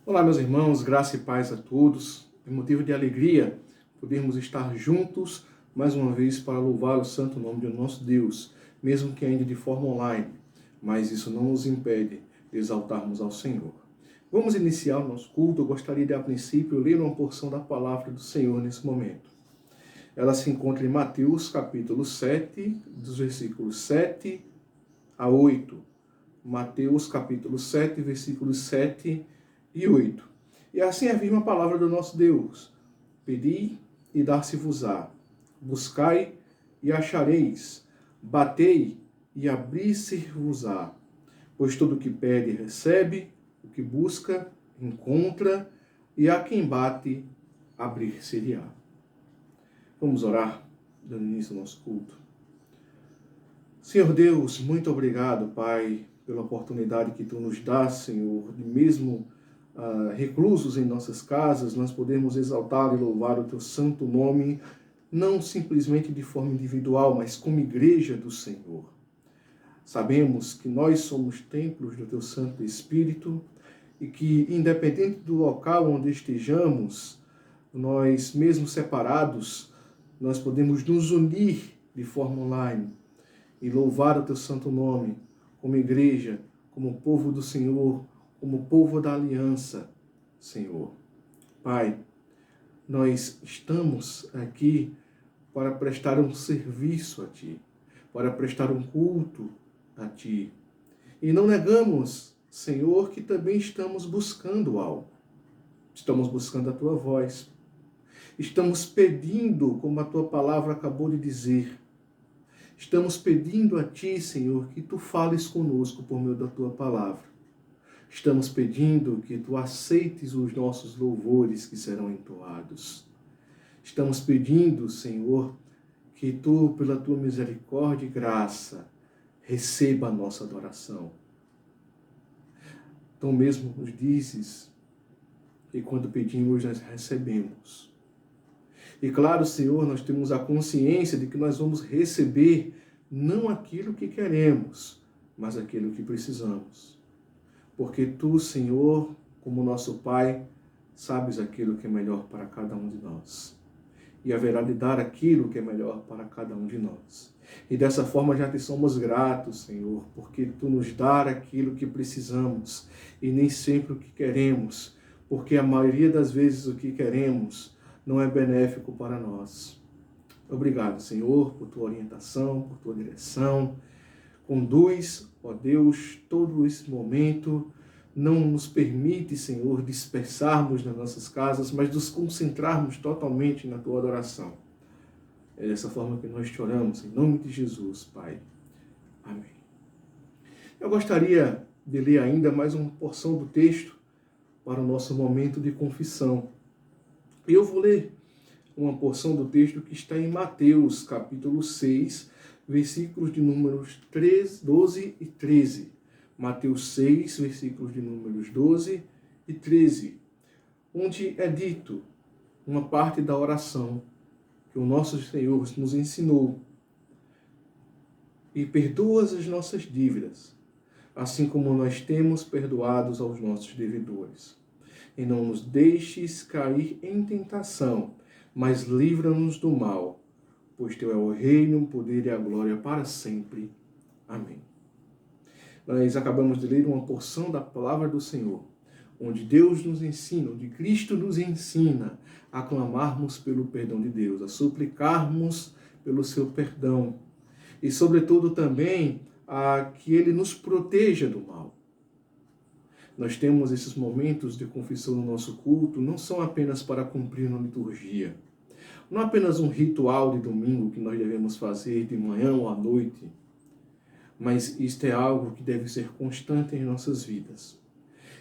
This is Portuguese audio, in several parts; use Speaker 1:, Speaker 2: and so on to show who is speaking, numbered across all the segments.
Speaker 1: Olá, meus irmãos, graça e paz a todos. É motivo de alegria podermos estar juntos mais uma vez para louvar o santo nome do nosso Deus, mesmo que ainda de forma online, mas isso não nos impede de exaltarmos ao Senhor. Vamos iniciar o nosso culto. Eu gostaria de, a princípio, ler uma porção da palavra do Senhor nesse momento. Ela se encontra em Mateus, capítulo 7, dos versículos 7 a 8. Mateus, capítulo 7, versículos 7 e 8. E assim afirma a palavra do nosso Deus: Pedi e dar-se-vos-á, buscai e achareis, batei e abrir-se-vos-á. Pois todo o que pede recebe, o que busca encontra, e a quem bate abrir-se-lhe-á. Vamos orar, dando início ao nosso culto. Senhor Deus, muito obrigado, Pai, pela oportunidade que Tu nos dás, Senhor, de mesmo reclusos em nossas casas, nós podemos exaltar e louvar o Teu santo nome, não simplesmente de forma individual, mas como igreja do Senhor. Sabemos que nós somos templos do Teu Santo Espírito e que, independente do local onde estejamos, nós, mesmo separados, nós podemos nos unir de forma online e louvar o Teu santo nome como igreja, como povo do Senhor, como povo da aliança, Senhor. Pai, nós estamos aqui para prestar um serviço a Ti, para prestar um culto a Ti. E não negamos, Senhor, que também estamos buscando algo. Estamos buscando a Tua voz. Estamos pedindo, como a Tua palavra acabou de dizer, estamos pedindo a Ti, Senhor, que Tu fales conosco por meio da Tua palavra. Estamos pedindo que Tu aceites os nossos louvores que serão entoados. Estamos pedindo, Senhor, que Tu, pela Tua misericórdia e graça, receba a nossa adoração. Então mesmo nos dizes que quando pedimos nós recebemos. E claro, Senhor, nós temos a consciência de que nós vamos receber não aquilo que queremos, mas aquilo que precisamos. Porque Tu, Senhor, como nosso Pai, sabes aquilo que é melhor para cada um de nós. E haverá de dar aquilo que é melhor para cada um de nós. E dessa forma já Te somos gratos, Senhor, porque Tu nos dá aquilo que precisamos e nem sempre o que queremos, porque a maioria das vezes o que queremos não é benéfico para nós. Obrigado, Senhor, por Tua orientação, por Tua direção. Conduz, ó Deus, todo esse momento. Não nos permite, Senhor, dispersarmos nas nossas casas, mas nos concentrarmos totalmente na Tua adoração. É dessa forma que nós te oramos, em nome de Jesus, Pai. Amém. Eu gostaria de ler ainda mais uma porção do texto para o nosso momento de confissão. E eu vou ler uma porção do texto que está em Mateus, capítulo 6, versículos de números 12 e 13. Mateus 6, versículos de números 12 e 13, onde é dito uma parte da oração que o nosso Senhor nos ensinou. E perdoa as nossas dívidas, assim como nós temos perdoados aos nossos devedores. E não nos deixes cair em tentação, mas livra-nos do mal, pois Teu é o reino, o poder e a glória para sempre. Amém. Nós acabamos de ler uma porção da palavra do Senhor, onde Deus nos ensina, onde Cristo nos ensina a clamarmos pelo perdão de Deus, a suplicarmos pelo seu perdão e, sobretudo, também a que Ele nos proteja do mal. Nós temos esses momentos de confissão no nosso culto, não são apenas para cumprir uma liturgia, não é apenas um ritual de domingo que nós devemos fazer de manhã ou à noite, mas isto é algo que deve ser constante em nossas vidas.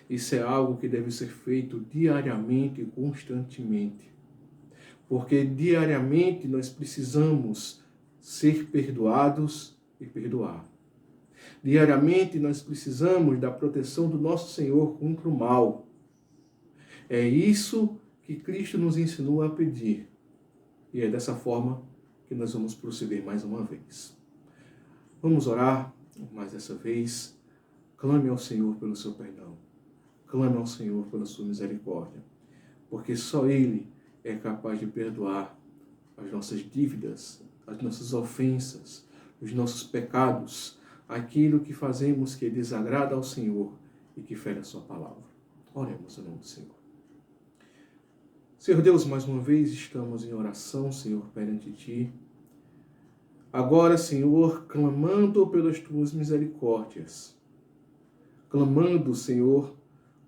Speaker 1: Isso é algo que deve ser feito diariamente e constantemente. Porque diariamente nós precisamos ser perdoados e perdoar. Diariamente nós precisamos da proteção do nosso Senhor contra o mal. É isso que Cristo nos ensinou a pedir. E é dessa forma que nós vamos proceder mais uma vez. Vamos orar mais dessa vez. Clame ao Senhor pelo seu perdão. clame ao Senhor pela sua misericórdia, porque só Ele é capaz de perdoar as nossas dívidas, as nossas ofensas, os nossos pecados, aquilo que fazemos que desagrada ao Senhor e que fere a sua palavra. Oremos em nome do Senhor. Senhor Deus, mais uma vez estamos em oração, Senhor, perante Ti. Agora, Senhor, clamando pelas Tuas misericórdias, clamando, Senhor,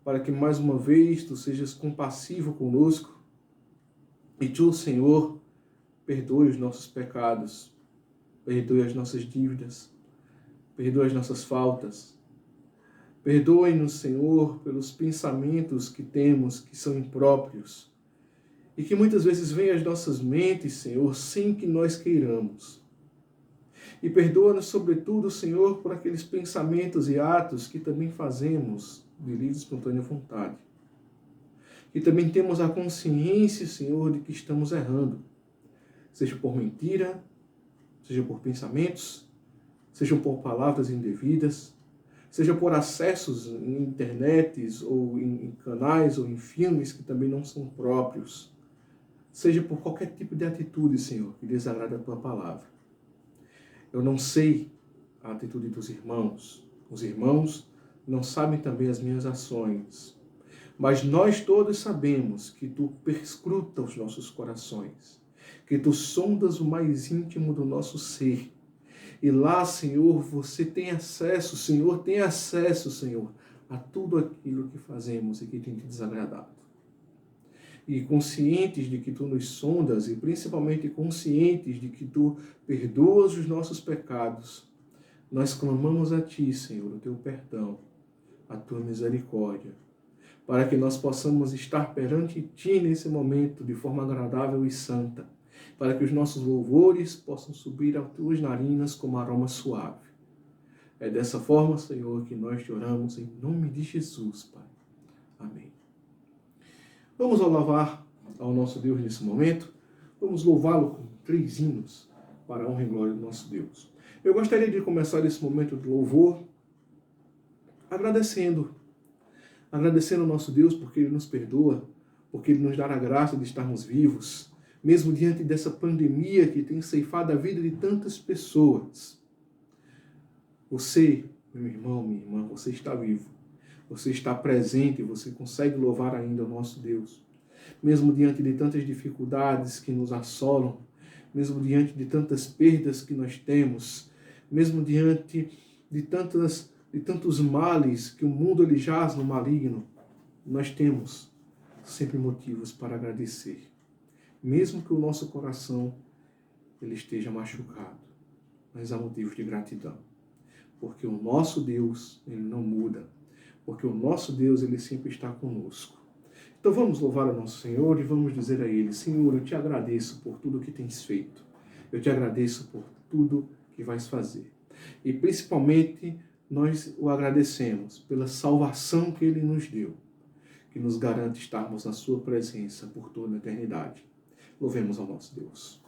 Speaker 1: para que mais uma vez Tu sejas compassivo conosco e Tu, Senhor, perdoe os nossos pecados, perdoe as nossas dívidas, perdoe as nossas faltas. Perdoe-nos, Senhor, pelos pensamentos que temos que são impróprios e que muitas vezes vêm às nossas mentes, Senhor, sem que nós queiramos. E perdoa-nos, sobretudo, Senhor, por aqueles pensamentos e atos que também fazemos de livre e espontânea vontade. Que também temos a consciência, Senhor, de que estamos errando, seja por mentira, seja por pensamentos, seja por palavras indevidas, seja por acessos em internets ou em canais ou em filmes que também não são próprios, seja por qualquer tipo de atitude, Senhor, que desagrada a Tua palavra. Eu não sei a atitude dos irmãos. Os irmãos não sabem também as minhas ações. Mas nós todos sabemos que Tu perscruta os nossos corações, que Tu sondas o mais íntimo do nosso ser. E lá, Senhor, Você tem acesso, Senhor, a tudo aquilo que fazemos e que tem Te desagradado. E conscientes de que Tu nos sondas e principalmente conscientes de que Tu perdoas os nossos pecados, nós clamamos a Ti, Senhor, o Teu perdão, a Tua misericórdia, para que nós possamos estar perante Ti nesse momento de forma agradável e santa, para que os nossos louvores possam subir às Tuas narinas como aroma suave. É dessa forma, Senhor, que nós te oramos em nome de Jesus, Pai. Amém. Vamos louvar ao nosso Deus nesse momento. Vamos louvá-lo com 3 hinos para a honra e glória do nosso Deus. Eu gostaria de começar esse momento de louvor agradecendo ao nosso Deus porque Ele nos perdoa, porque Ele nos dá a graça de estarmos vivos, mesmo diante dessa pandemia que tem ceifado a vida de tantas pessoas. Você, meu irmão, minha irmã, você está vivo. Você está presente, você consegue louvar ainda o nosso Deus. Mesmo diante de tantas dificuldades que nos assolam, mesmo diante de tantas perdas que nós temos, mesmo diante de tantos males que o mundo ele jaz no maligno, nós temos sempre motivos para agradecer. Mesmo que o nosso coração ele esteja machucado, mas há motivos de gratidão. Porque o nosso Deus, ele não muda. Porque o nosso Deus, ele sempre está conosco. Então vamos louvar o nosso Senhor e vamos dizer a Ele: Senhor, eu te agradeço por tudo que tens feito. Eu te agradeço por tudo que vais fazer. E principalmente nós o agradecemos pela salvação que Ele nos deu, que nos garante estarmos na sua presença por toda a eternidade. Louvemos ao nosso Deus.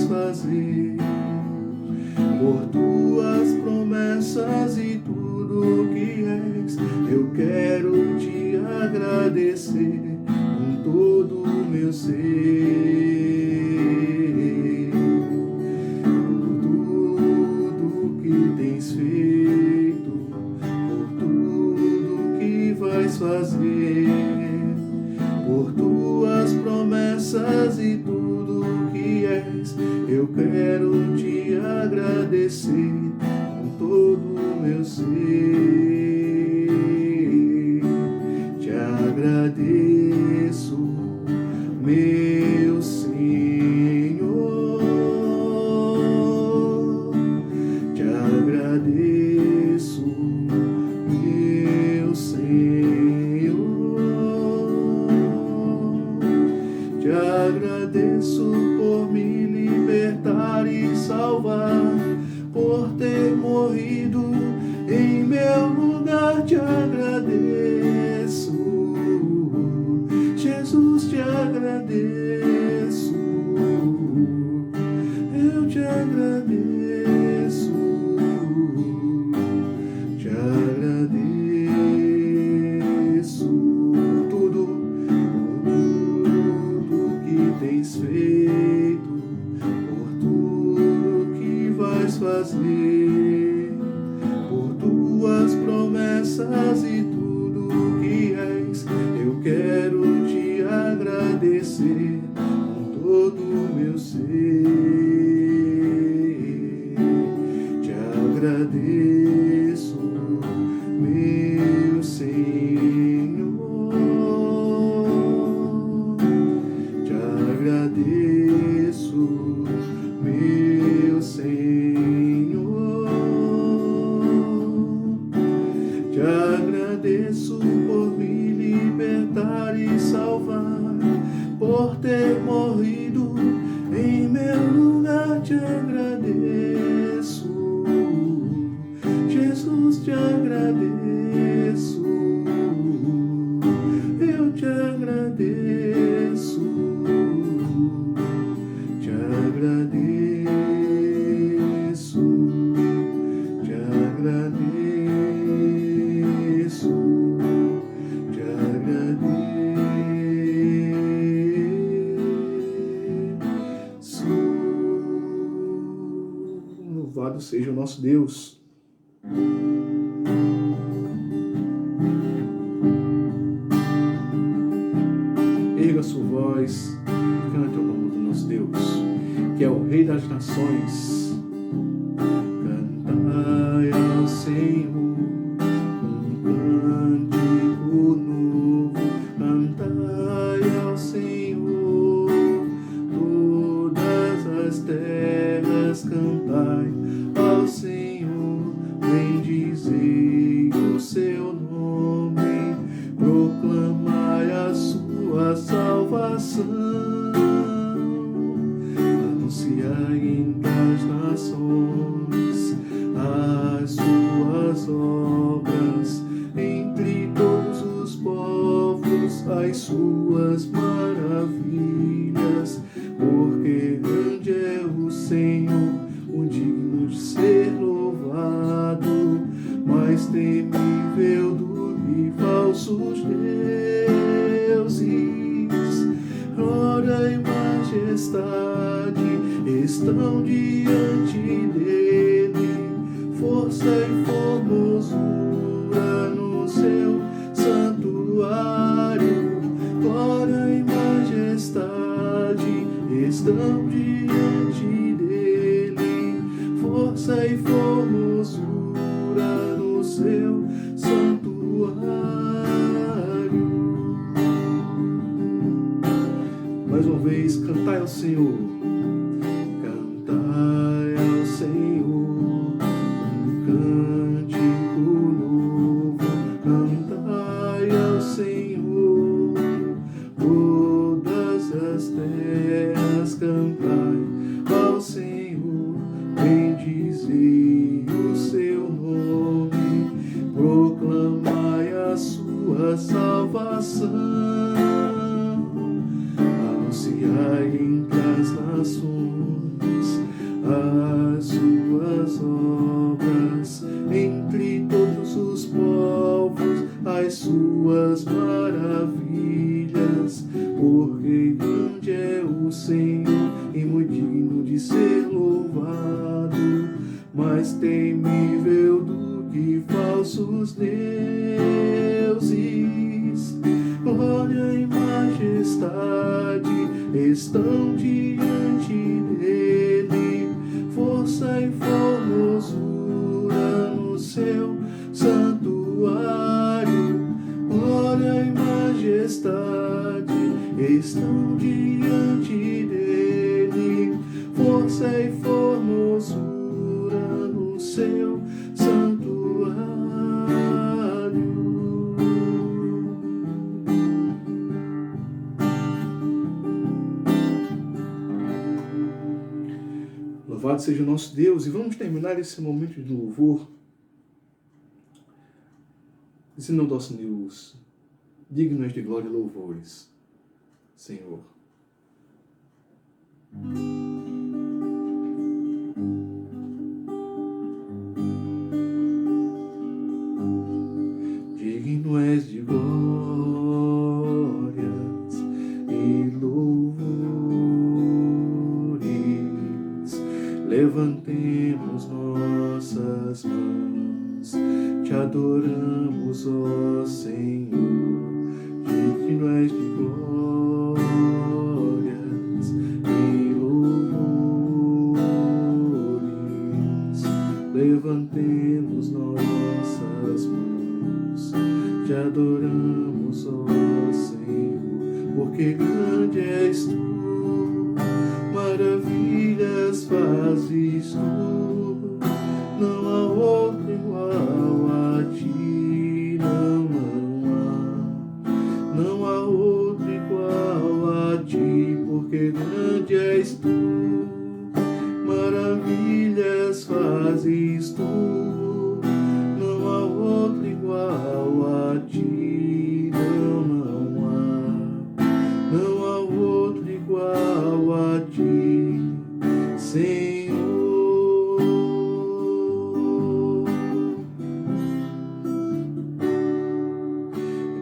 Speaker 1: Fazer por tuas promessas e tudo que és, eu quero te agradecer com todo o meu ser. Por tudo que tens feito, por tudo que vais fazer, por tuas promessas e tudo que és, eu quero te agradecer com todo o meu ser. Te agradeço, meu Senhor. Te agradeço, meu Senhor. Te agradeço por me libertar e salvar, por ter morrido em meu lugar. meu Senhor, te agradeço, meu Senhor, te agradeço por me libertar e salvar, por ter morrido em meu lugar. Te agradeço, Jesus, te agradeço, eu te agradeço, te agradeço, te agradeço, te agradeço. Louvado seja o nosso Deus. Erga sua voz e cante ao nome do nosso Deus, que é o Rei das Nações. Cantai ao Senhor um cântico novo, cantai ao Senhor todas as terras, cantai ao Senhor, bendizei o seu nome, proclamai a sua salvação, anunciai entre as nações as suas obras, entre todos os povos as suas maravilhas, porque grande é o Senhor, o digno de ser louvado, mais temível do que falsos deuses. Glória e majestade estão diante dele, força e formosura no seu santuário. Glória e majestade estão diante dele, força e formosura no seu santuário. Mais uma vez, cantai ao Senhor, cantai ao Senhor um cântico novo, cantai ao Senhor todas as terras, cantai ao Senhor, bendizei o seu nome, proclamai a sua salvação, anunciai entre as nações as suas obras, entre todos os povos as suas maravilhas, porque grande é o Senhor e muito digno de ser louvado, mais temível do que falsos deuses. Glória e majestade estão diante dele, força e formosura no seu santuário. Glória e majestade estão diante dele, força e formosura no seu santuário. Louvado seja o nosso Deus. E vamos terminar esse momento de louvor dizendo ao nosso Deus: digno és de glória e louvores, Senhor. Digno és de glórias e louvores, levantemos nossas mãos, te adoramos, ó Senhor. Digno és de glórias e louvores, levantemos nossas nossas mãos, te adoramos, ó Senhor, porque grande és tu, maravilhas fazes tu, não há outro igual a ti, não há outro igual a ti, porque grande és tu, maravilhas fazes tu, não há outro igual a ti, não há outro igual a ti, Senhor.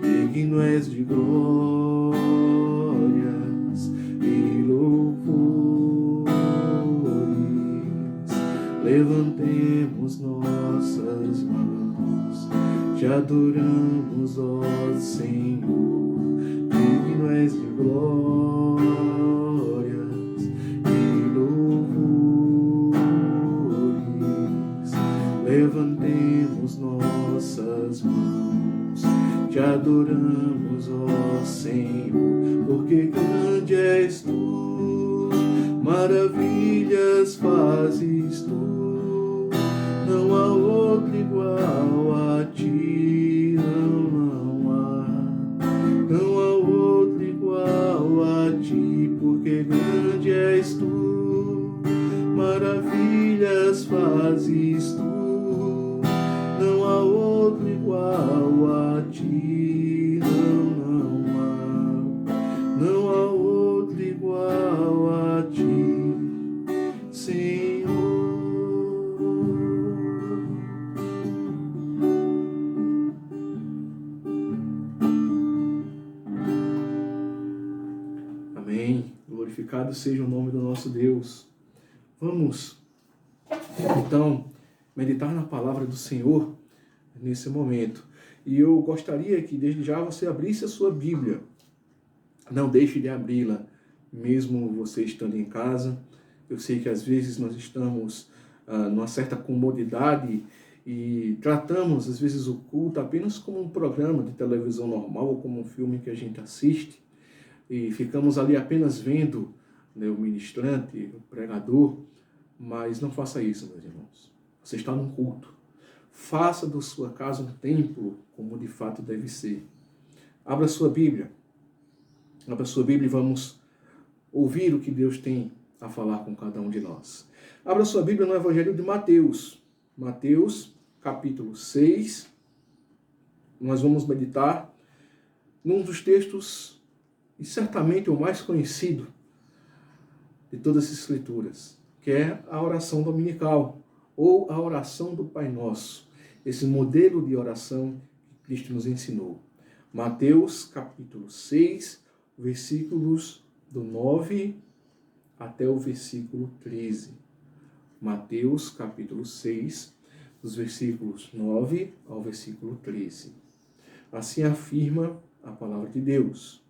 Speaker 1: Digno és de glórias e louvores, levantemos nossas mãos, te adoramos, ó Senhor. Digno és de glórias e louvores, levantemos nossas mãos, te adoramos, ó Senhor, porque grande és tu, maravilhas fazes tu, não há outro igual a ti, não há outro igual a ti, porque grande és tu, maravilhas fazes tu, não há outro igual a ti, não há outro igual a ti, Senhor. Amém. Glorificado seja o nome do nosso Deus. Vamos, então, meditar na palavra do Senhor nesse momento. E eu gostaria que desde já você abrisse a sua Bíblia. Não deixe de abri-la, mesmo você estando em casa. Eu sei que às vezes nós estamos numa certa comodidade e tratamos às vezes o culto apenas como um programa de televisão normal ou como um filme que a gente assiste e ficamos ali apenas vendo, né, o ministrante, o pregador, mas não faça isso, meus irmãos. Você está num culto. Faça da sua casa um templo, como de fato deve ser. Abra sua Bíblia. Abra sua Bíblia e vamos ouvir o que Deus tem a falar com cada um de nós. Abra sua Bíblia no Evangelho de Mateus. Mateus, capítulo 6. Nós vamos meditar num dos textos, e certamente o mais conhecido de todas as Escrituras, que é a oração dominical, ou a oração do Pai Nosso, esse modelo de oração que Cristo nos ensinou. Mateus, capítulo 6, versículos do 9 até o versículo 13. Mateus, capítulo 6, dos versículos 9 ao versículo 13. Assim afirma a palavra de Deus.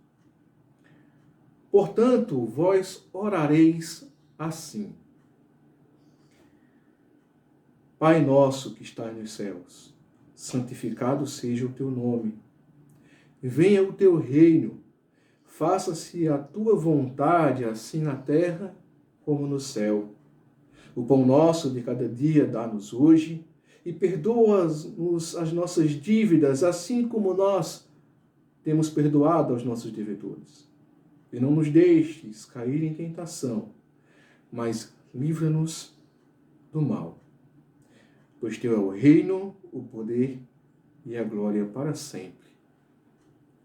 Speaker 1: Portanto, vós orareis assim: Pai nosso que estás nos céus, santificado seja o teu nome. Venha o teu reino, faça-se a tua vontade, assim na terra como no céu. O pão nosso de cada dia dá-nos hoje, e perdoa-nos as nossas dívidas, assim como nós temos perdoado aos nossos devedores. E não nos deixes cair em tentação, mas livra-nos do mal. Pois teu é o reino, o poder e a glória para sempre.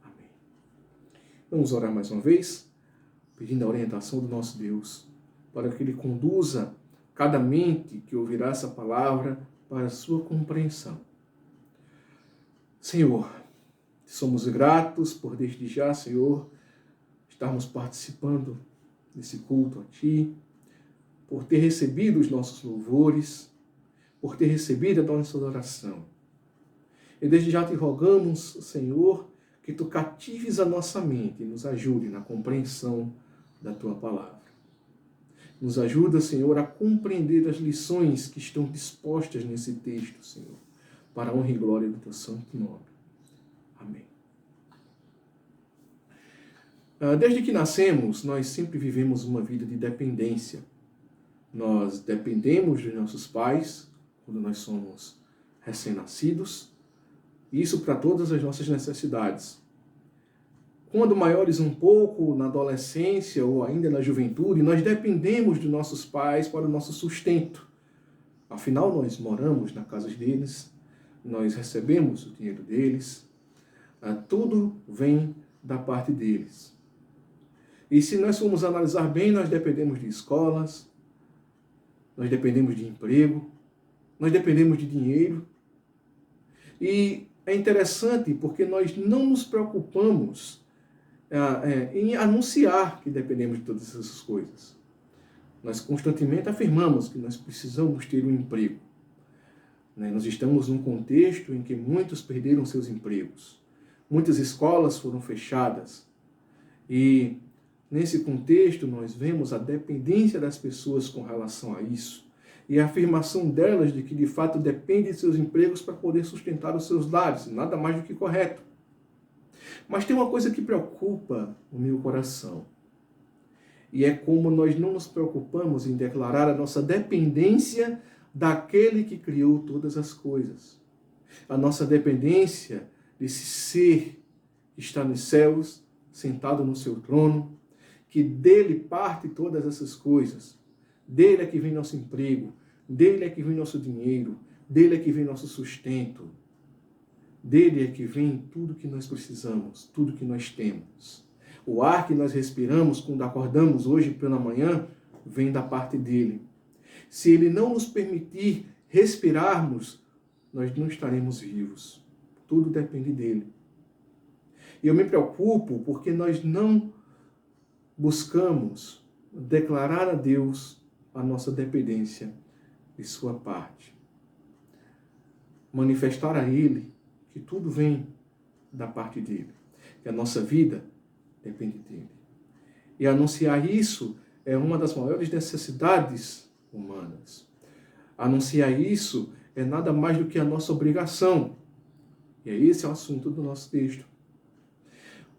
Speaker 1: Amém. Vamos orar mais uma vez, pedindo a orientação do nosso Deus, para que Ele conduza cada mente que ouvirá essa palavra para a sua compreensão. Senhor, somos gratos por desde já, Senhor, estarmos participando desse culto a Ti, por ter recebido os nossos louvores, por ter recebido a nossa oração. E desde já te rogamos, Senhor, que Tu catives a nossa mente e nos ajude na compreensão da Tua palavra. Nos ajuda, Senhor, a compreender as lições que estão dispostas nesse texto, Senhor. para a honra e glória do teu santo nome. Amém. Desde que nascemos, nós sempre vivemos uma vida de dependência. Nós dependemos dos nossos pais quando nós somos recém-nascidos, isso para todas as nossas necessidades. Quando maiores um pouco, na adolescência ou ainda na juventude, nós dependemos dos nossos pais para o nosso sustento. Afinal, nós moramos na casa deles, nós recebemos o dinheiro deles, tudo vem da parte deles. E se nós formos analisar bem, nós dependemos de escolas, nós dependemos de emprego, nós dependemos de dinheiro. E é interessante porque nós não nos preocupamos em anunciar que dependemos de todas essas coisas. Nós constantemente afirmamos que nós precisamos ter um emprego. Nós estamos num contexto em que muitos perderam seus empregos. Muitas escolas foram fechadas. E nesse contexto nós vemos a dependência das pessoas com relação a isso. E a afirmação delas de que de fato dependem de seus empregos para poder sustentar os seus lares. Nada mais do que correto. Mas tem uma coisa que preocupa o meu coração. E é como nós não nos preocupamos em declarar a nossa dependência daquele que criou todas as coisas. A nossa dependência desse ser que está nos céus, sentado no seu trono, que dele parte todas essas coisas. Dele é que vem nosso emprego, dele é que vem nosso dinheiro, dele é que vem nosso sustento. Dele é que vem tudo que nós precisamos, tudo que nós temos. O ar que nós respiramos quando acordamos hoje pela manhã vem da parte dele. Se ele não nos permitir respirarmos, nós não estaremos vivos. Tudo depende dele. E eu me preocupo porque nós não buscamos declarar a Deus a nossa dependência de sua parte. Manifestar a ele que tudo vem da parte dele, que a nossa vida depende dele. E anunciar isso é uma das maiores necessidades humanas. Anunciar isso é nada mais do que a nossa obrigação. E esse é o assunto do nosso texto.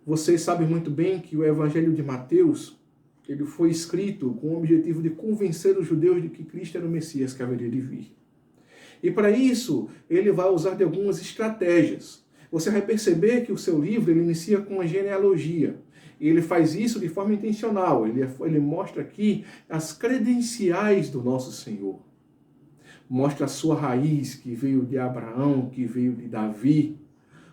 Speaker 1: Vocês sabem muito bem que o Evangelho de Mateus, ele foi escrito com o objetivo de convencer os judeus de que Cristo era o Messias que haveria de vir. E para isso, ele vai usar de algumas estratégias. Você vai perceber que o seu livro ele inicia com uma genealogia. E ele faz isso de forma intencional. Ele mostra aqui as credenciais do nosso Senhor. Mostra a sua raiz, que veio de Abraão, que veio de Davi.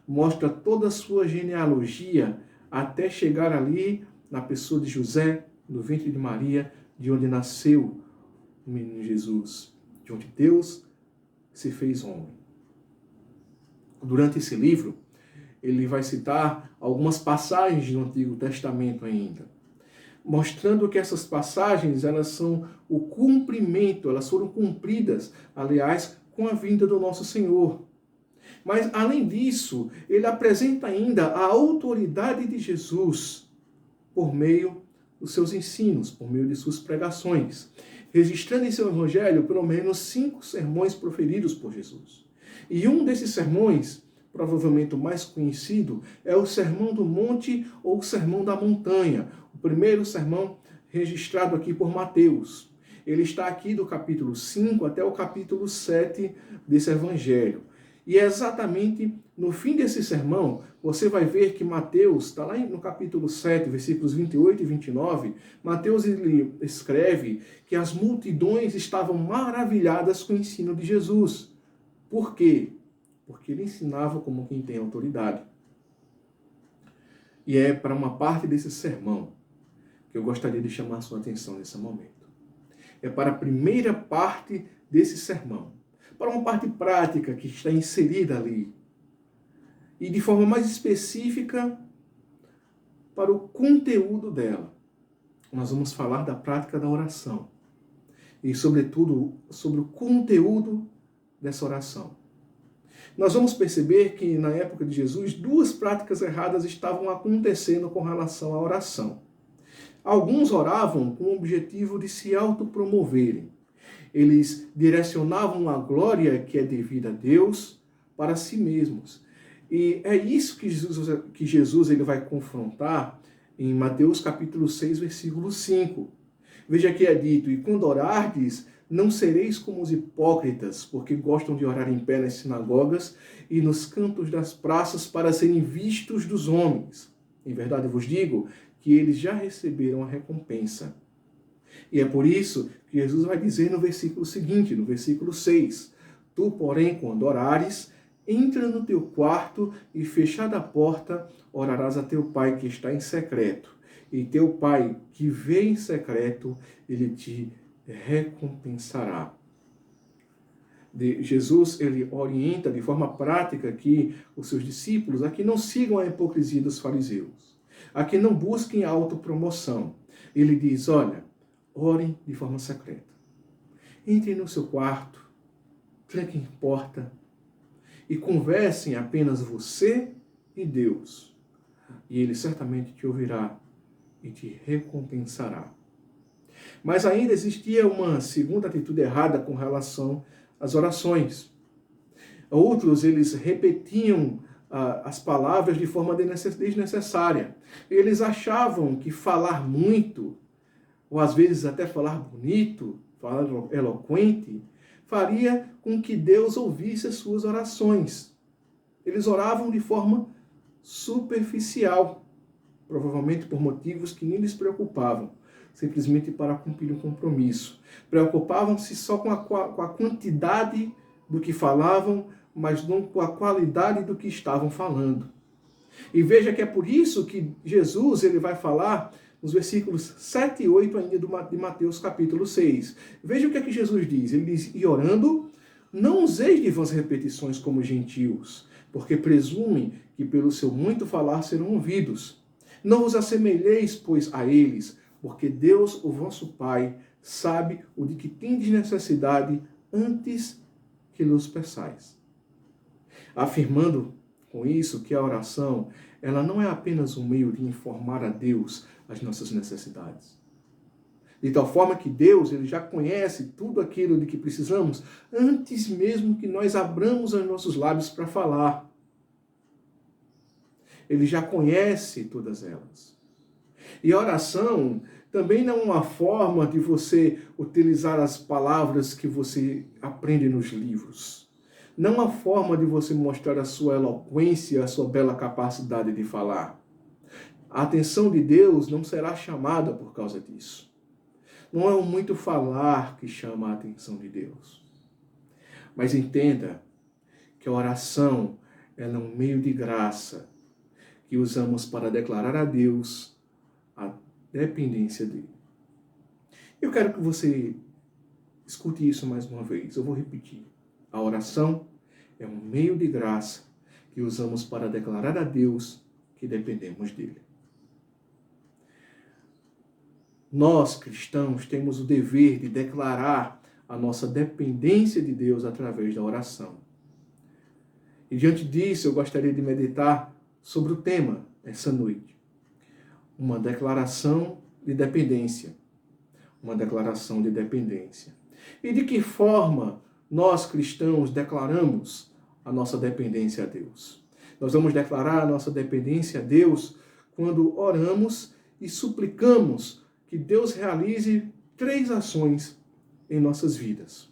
Speaker 1: Mostra toda a sua genealogia até chegar ali na pessoa de José, no ventre de Maria, de onde nasceu o menino Jesus, de onde Deus se fez homem. Durante esse livro, ele vai citar algumas passagens do Antigo Testamento ainda, mostrando que essas passagens elas são o cumprimento, elas foram cumpridas, aliás, com a vinda do nosso Senhor. Mas, além disso, ele apresenta ainda a autoridade de Jesus por meio dos seus ensinos, por meio de suas pregações, registrando em seu evangelho pelo menos 5 sermões proferidos por Jesus. E um desses sermões, provavelmente o mais conhecido, é o Sermão do Monte ou o Sermão da Montanha, o primeiro sermão registrado aqui por Mateus. Ele está aqui do capítulo 5 até o capítulo 7 desse evangelho. E é exatamente no fim desse sermão, você vai ver que Mateus, está lá no capítulo 7, versículos 28 e 29, Mateus ele escreve que as multidões estavam maravilhadas com o ensino de Jesus. Por quê? Porque ele ensinava como quem tem autoridade. E é para uma parte desse sermão que eu gostaria de chamar a sua atenção nesse momento. É para a primeira parte desse sermão. Para uma parte prática que está inserida ali. E de forma mais específica, para o conteúdo dela. Nós vamos falar da prática da oração. E, sobretudo, sobre o conteúdo dessa oração. Nós vamos perceber que, na época de Jesus, 2 práticas erradas estavam acontecendo com relação à oração. Alguns oravam com o objetivo de se autopromoverem. Eles direcionavam a glória que é devida a Deus para si mesmos. E é isso que Jesus ele vai confrontar em Mateus capítulo 6, versículo 5. Veja que é dito: e quando orardes, não sereis como os hipócritas, porque gostam de orar em pé nas sinagogas e nos cantos das praças para serem vistos dos homens. Em verdade vos digo que eles já receberam a recompensa. E é por isso que Jesus vai dizer no versículo seguinte, no versículo 6, tu, porém, quando orares, entra no teu quarto e, fechada a porta, orarás a teu pai que está em secreto. E teu pai que vê em secreto, ele te recompensará. Jesus ele orienta de forma prática aqui os seus discípulos a que não sigam a hipocrisia dos fariseus, a que não busquem a autopromoção. Ele diz, olha, orem de forma secreta. Entrem no seu quarto, tranquem a porta e conversem apenas você e Deus. E ele certamente te ouvirá e te recompensará. Mas ainda existia uma segunda atitude errada com relação às orações. Outros, eles repetiam as palavras de forma desnecessária. Eles achavam que falar muito, ou às vezes até falar bonito, falar eloquente, faria com que Deus ouvisse as suas orações. Eles oravam de forma superficial, provavelmente por motivos que nem lhes preocupavam, simplesmente para cumprir um compromisso. Preocupavam-se só com a quantidade do que falavam, mas não com a qualidade do que estavam falando. E veja que é por isso que Jesus ele vai falar nos versículos 7 e 8 ainda de Mateus capítulo 6. Veja o que é que Jesus diz. Ele diz, e orando, não useis de vãs repetições como gentios, porque presumem que pelo seu muito falar serão ouvidos. Não vos assemelheis, pois, a eles, porque Deus, o vosso Pai, sabe o de que tendes necessidade antes que lhes peçais. Afirmando com isso que a oração, ela não é apenas um meio de informar a Deus as nossas necessidades. De tal forma que Deus ele já conhece tudo aquilo de que precisamos antes mesmo que nós abramos os nossos lábios para falar. Ele já conhece todas elas. E a oração também não é uma forma de você utilizar as palavras que você aprende nos livros. Não é uma forma de você mostrar a sua eloquência, a sua bela capacidade de falar. A atenção de Deus não será chamada por causa disso. Não é o muito falar que chama a atenção de Deus. Mas entenda que a oração ela é um meio de graça que usamos para declarar a Deus a dependência dele. Eu quero que você escute isso mais uma vez. Eu vou repetir. A oração é um meio de graça que usamos para declarar a Deus que dependemos dele. Nós, cristãos, temos o dever de declarar a nossa dependência de Deus através da oração. E diante disso, eu gostaria de meditar sobre o tema essa noite. Uma declaração de dependência. Uma declaração de dependência. E de que forma nós, cristãos, declaramos a nossa dependência a Deus? Nós vamos declarar a nossa dependência a Deus quando oramos e suplicamos que Deus realize 3 ações em nossas vidas.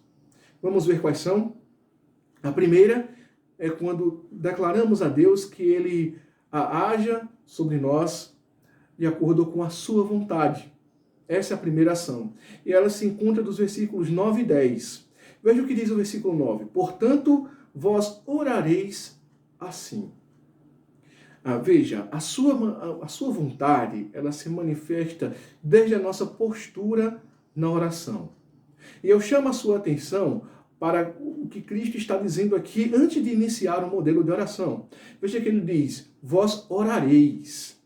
Speaker 1: Vamos ver quais são? A primeira é quando declaramos a Deus que Ele haja sobre nós de acordo com a sua vontade. Essa é a primeira ação. E ela se encontra dos versículos 9 e 10. Veja o que diz o versículo 9. Portanto, vós orareis assim. Veja, a sua vontade, ela se manifesta desde a nossa postura na oração. E eu chamo a sua atenção para o que Cristo está dizendo aqui antes de iniciar o modelo de oração. Veja que ele diz, vós orareis.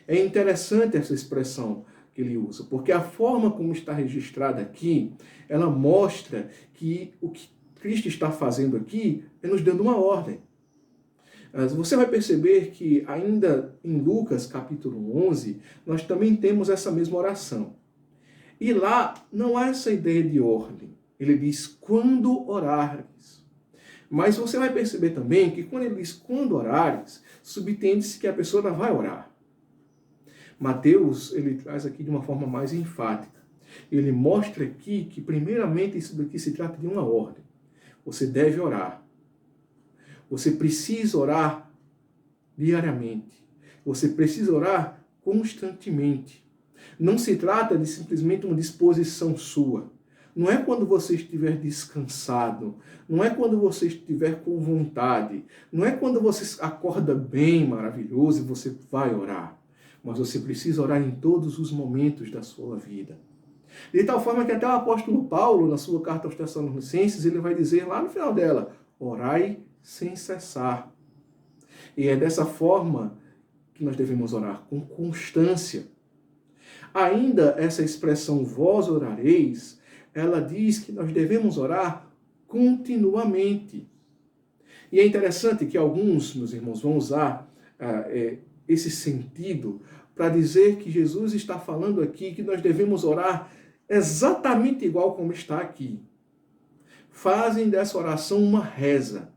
Speaker 1: É interessante essa expressão que ele usa, porque a forma como está registrada aqui, ela mostra que o que Cristo está fazendo aqui é nos dando uma ordem. Você vai perceber que ainda em Lucas capítulo 11, nós também temos essa mesma oração. E lá não há essa ideia de ordem. Ele diz, quando orares. Mas você vai perceber também que quando ele diz quando orares, subentende-se que a pessoa não vai orar. Mateus, ele traz aqui de uma forma mais enfática. Ele mostra aqui que, primeiramente, isso daqui se trata de uma ordem. Você deve orar. Você precisa orar diariamente. Você precisa orar constantemente. Não se trata de simplesmente uma disposição sua. Não é quando você estiver descansado. Não é quando você estiver com vontade. Não é quando você acorda bem, maravilhoso, e você vai orar. Mas você precisa orar em todos os momentos da sua vida. De tal forma que até o apóstolo Paulo, na sua carta aos Tessalonicenses, ele vai dizer lá no final dela, orai sem cessar. E é dessa forma que nós devemos orar, com constância. Ainda essa expressão vós orareis, ela diz que nós devemos orar continuamente. E é interessante que alguns, meus irmãos, vão usar esse sentido para dizer que Jesus está falando aqui que nós devemos orar exatamente igual como está aqui. Fazem dessa oração uma reza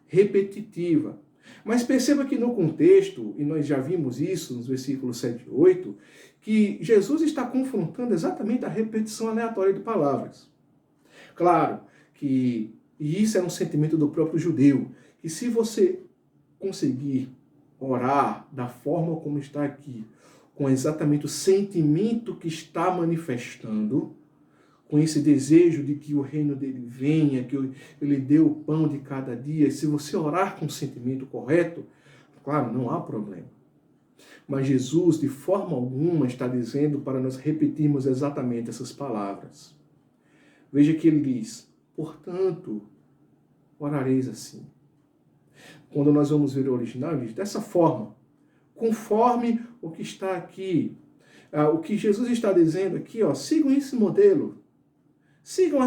Speaker 1: repetitiva. Mas perceba que no contexto, e nós já vimos isso nos versículos 7 e 8, que Jesus está confrontando exatamente a repetição aleatória de palavras. Claro que, e isso é um sentimento do próprio judeu, que se você conseguir orar da forma como está aqui, com exatamente o sentimento que está manifestando, com esse desejo de que o reino dele venha, que ele dê o pão de cada dia, se você orar com o sentimento correto, claro, não há problema. Mas Jesus, de forma alguma, está dizendo para nós repetirmos exatamente essas palavras. Veja que ele diz, portanto, orareis assim. Quando nós vamos ver o original, ele diz dessa forma, conforme o que está aqui. O que Jesus está dizendo aqui, sigam esse modelo. Sigam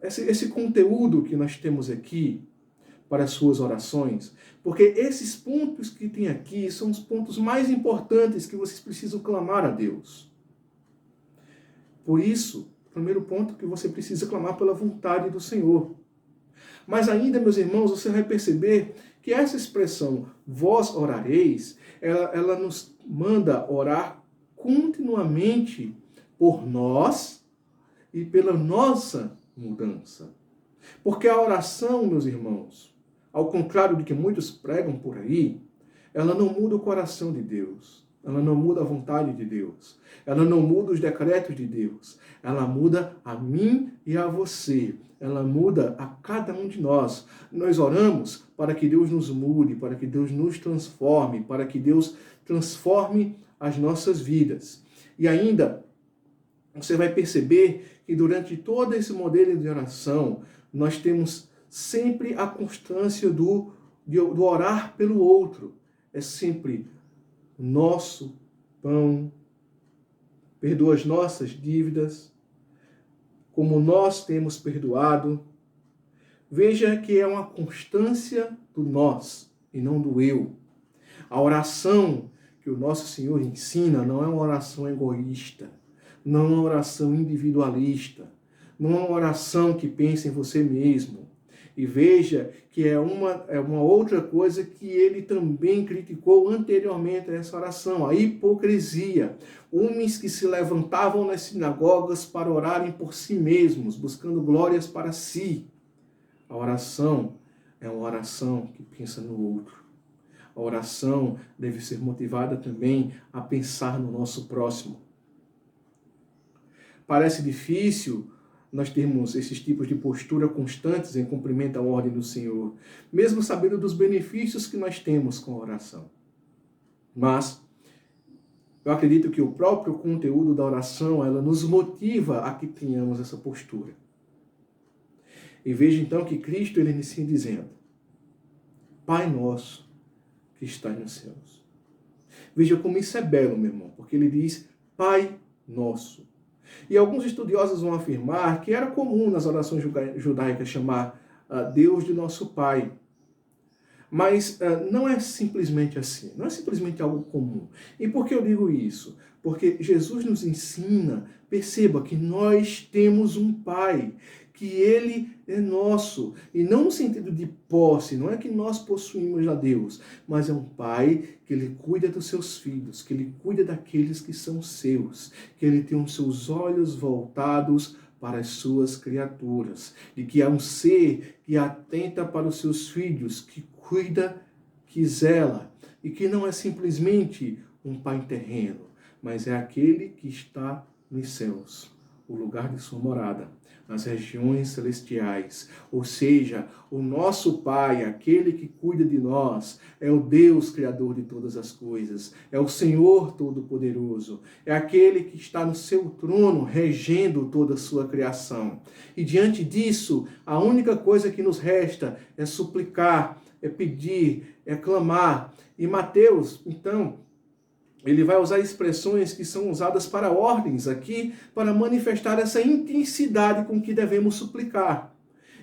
Speaker 1: esse conteúdo que nós temos aqui para as suas orações, porque esses pontos que tem aqui são os pontos mais importantes que vocês precisam clamar a Deus. Por isso, o primeiro ponto é que você precisa clamar pela vontade do Senhor. Mas ainda, meus irmãos, você vai perceber que essa expressão, vós orareis, ela nos manda orar continuamente por nós e pela nossa mudança. Porque a oração, meus irmãos, ao contrário do que muitos pregam por aí, ela não muda o coração de Deus. Ela não muda a vontade de Deus. Ela não muda os decretos de Deus. Ela muda a mim e a você. Ela muda a cada um de nós. Nós oramos para que Deus nos mude, para que Deus nos transforme, para que Deus transforme as nossas vidas. E ainda, você vai perceber que durante todo esse modelo de oração, nós temos sempre a constância do orar pelo outro. É sempre nosso pão, perdoa as nossas dívidas, como nós temos perdoado. Veja que é uma constância do nós e não do eu. A oração que o nosso Senhor ensina não é uma oração egoísta, não é uma oração individualista, não é uma oração que pensa em você mesmo. E veja que é uma outra coisa que ele também criticou anteriormente a essa oração, a hipocrisia. Homens que se levantavam nas sinagogas para orarem por si mesmos, buscando glórias para si. A oração é uma oração que pensa no outro. A oração deve ser motivada também a pensar no nosso próximo. Parece difícil nós termos esses tipos de postura constantes em cumprimento à ordem do Senhor, mesmo sabendo dos benefícios que nós temos com a oração. Mas eu acredito que o próprio conteúdo da oração, ela nos motiva a que tenhamos essa postura. E veja então que Cristo, ele inicia dizendo, Pai nosso que está nos céus. Veja como isso é belo, meu irmão, porque ele diz Pai nosso. E alguns estudiosos vão afirmar que era comum nas orações judaicas chamar Deus de nosso Pai. Mas não é simplesmente assim, não é simplesmente algo comum. E por que eu digo isso? Porque Jesus nos ensina, perceba que nós temos um Pai, que ele é nosso. E não no sentido de posse, não é que nós possuímos a Deus, mas é um pai que ele cuida dos seus filhos, que ele cuida daqueles que são seus, que ele tem os seus olhos voltados para as suas criaturas, e que é um ser que atenta para os seus filhos, que cuida, que zela, e que não é simplesmente um pai terreno, mas é aquele que está nos céus, o lugar de sua morada, nas regiões celestiais. Ou seja, o nosso Pai, aquele que cuida de nós, é o Deus Criador de todas as coisas, é o Senhor Todo-Poderoso, é aquele que está no seu trono, regendo toda a sua criação. E diante disso, a única coisa que nos resta é suplicar, é pedir, é clamar. E Mateus, então, ele vai usar expressões que são usadas para ordens aqui, para manifestar essa intensidade com que devemos suplicar.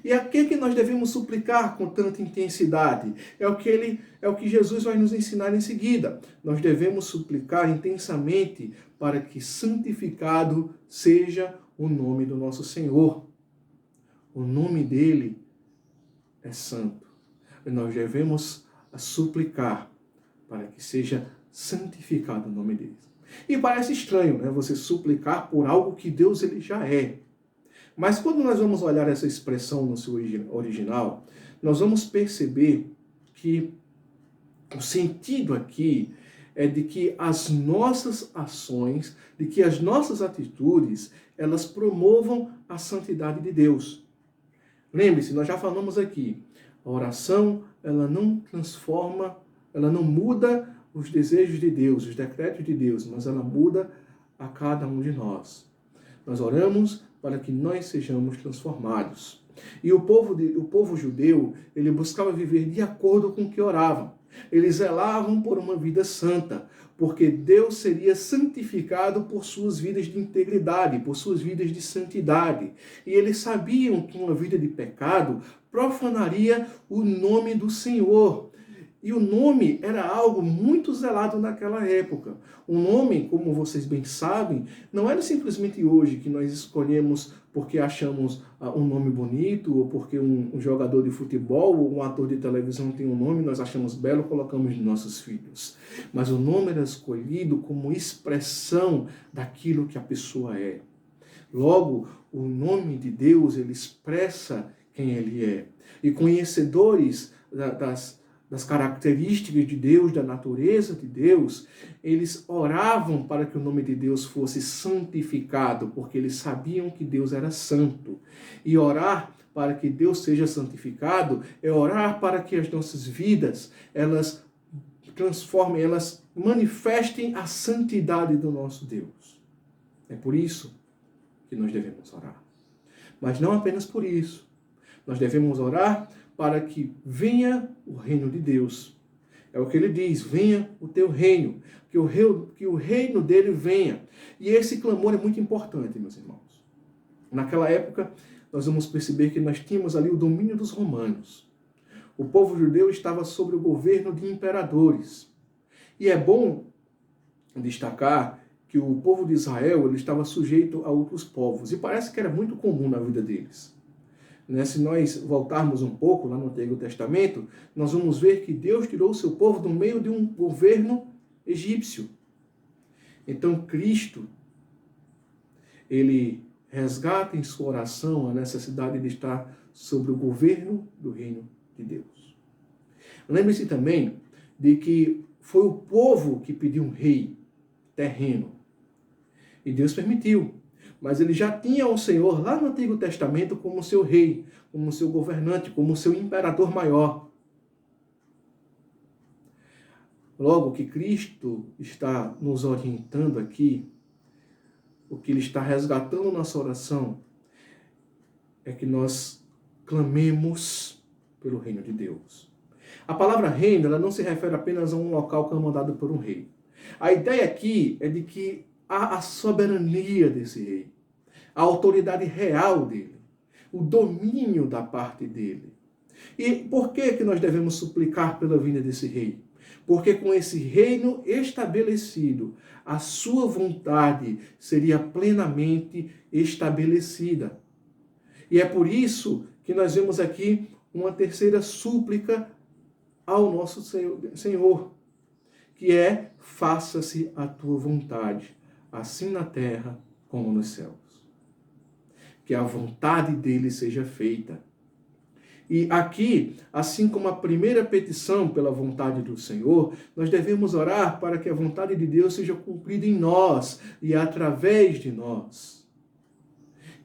Speaker 1: E a que nós devemos suplicar com tanta intensidade? É o que Jesus vai nos ensinar em seguida. Nós devemos suplicar intensamente para que santificado seja o nome do nosso Senhor. O nome dele é santo. E nós devemos suplicar para que seja santificado o nome dele. E parece estranho, né? Você suplicar por algo que Deus ele já é. Mas quando nós vamos olhar essa expressão no seu original, nós vamos perceber que o sentido aqui é de que as nossas ações, de que as nossas atitudes, elas promovam a santidade de Deus. Lembre-se, nós já falamos aqui, a oração, ela não transforma, ela não muda os desejos de Deus, os decretos de Deus, mas ela muda a cada um de nós. Nós oramos para que nós sejamos transformados. E o povo judeu, ele buscava viver de acordo com o que oravam. Eles zelavam por uma vida santa, porque Deus seria santificado por suas vidas de integridade, por suas vidas de santidade. E eles sabiam que uma vida de pecado profanaria o nome do Senhor. E o nome era algo muito zelado naquela época. O nome, como vocês bem sabem, não era simplesmente hoje que nós escolhemos porque achamos um nome bonito, ou porque um jogador de futebol ou um ator de televisão tem um nome, nós achamos belo, colocamos nos nossos filhos. Mas o nome era escolhido como expressão daquilo que a pessoa é. Logo, o nome de Deus, ele expressa quem ele é. E conhecedores das características de Deus, da natureza de Deus, eles oravam para que o nome de Deus fosse santificado, porque eles sabiam que Deus era santo. E orar para que Deus seja santificado é orar para que as nossas vidas, elas transformem, elas manifestem a santidade do nosso Deus. É por isso que nós devemos orar. Mas não apenas por isso. Nós devemos orar para que venha o reino de Deus. É o que ele diz, venha o teu reino, que o reino dele venha. E esse clamor é muito importante, meus irmãos. Naquela época, nós vamos perceber que nós tínhamos ali o domínio dos romanos. O povo judeu estava sob o governo de imperadores. E é bom destacar que o povo de Israel ele estava sujeito a outros povos. E parece que era muito comum na vida deles. Se nós voltarmos um pouco lá no Antigo Testamento, nós vamos ver que Deus tirou o seu povo do meio de um governo egípcio. Então Cristo, ele resgata em sua oração a necessidade de estar sobre o governo do reino de Deus. Lembre-se também de que foi o povo que pediu um rei terreno. E Deus permitiu. Mas ele já tinha o Senhor lá no Antigo Testamento como seu rei, como seu governante, como seu imperador maior. Logo que Cristo está nos orientando aqui, o que ele está resgatando nossa oração, é que nós clamemos pelo reino de Deus. A palavra reino, ela não se refere apenas a um local comandado por um rei. A ideia aqui é de que há a soberania desse rei, a autoridade real dele, o domínio da parte dele. E por que nós devemos suplicar pela vinda desse rei? Porque com esse reino estabelecido, a sua vontade seria plenamente estabelecida. E é por isso que nós vemos aqui uma terceira súplica ao nosso Senhor, que é: faça-se a tua vontade, assim na terra como nos céus. Que a vontade dele seja feita. E aqui, assim como a primeira petição pela vontade do Senhor, nós devemos orar para que a vontade de Deus seja cumprida em nós e através de nós.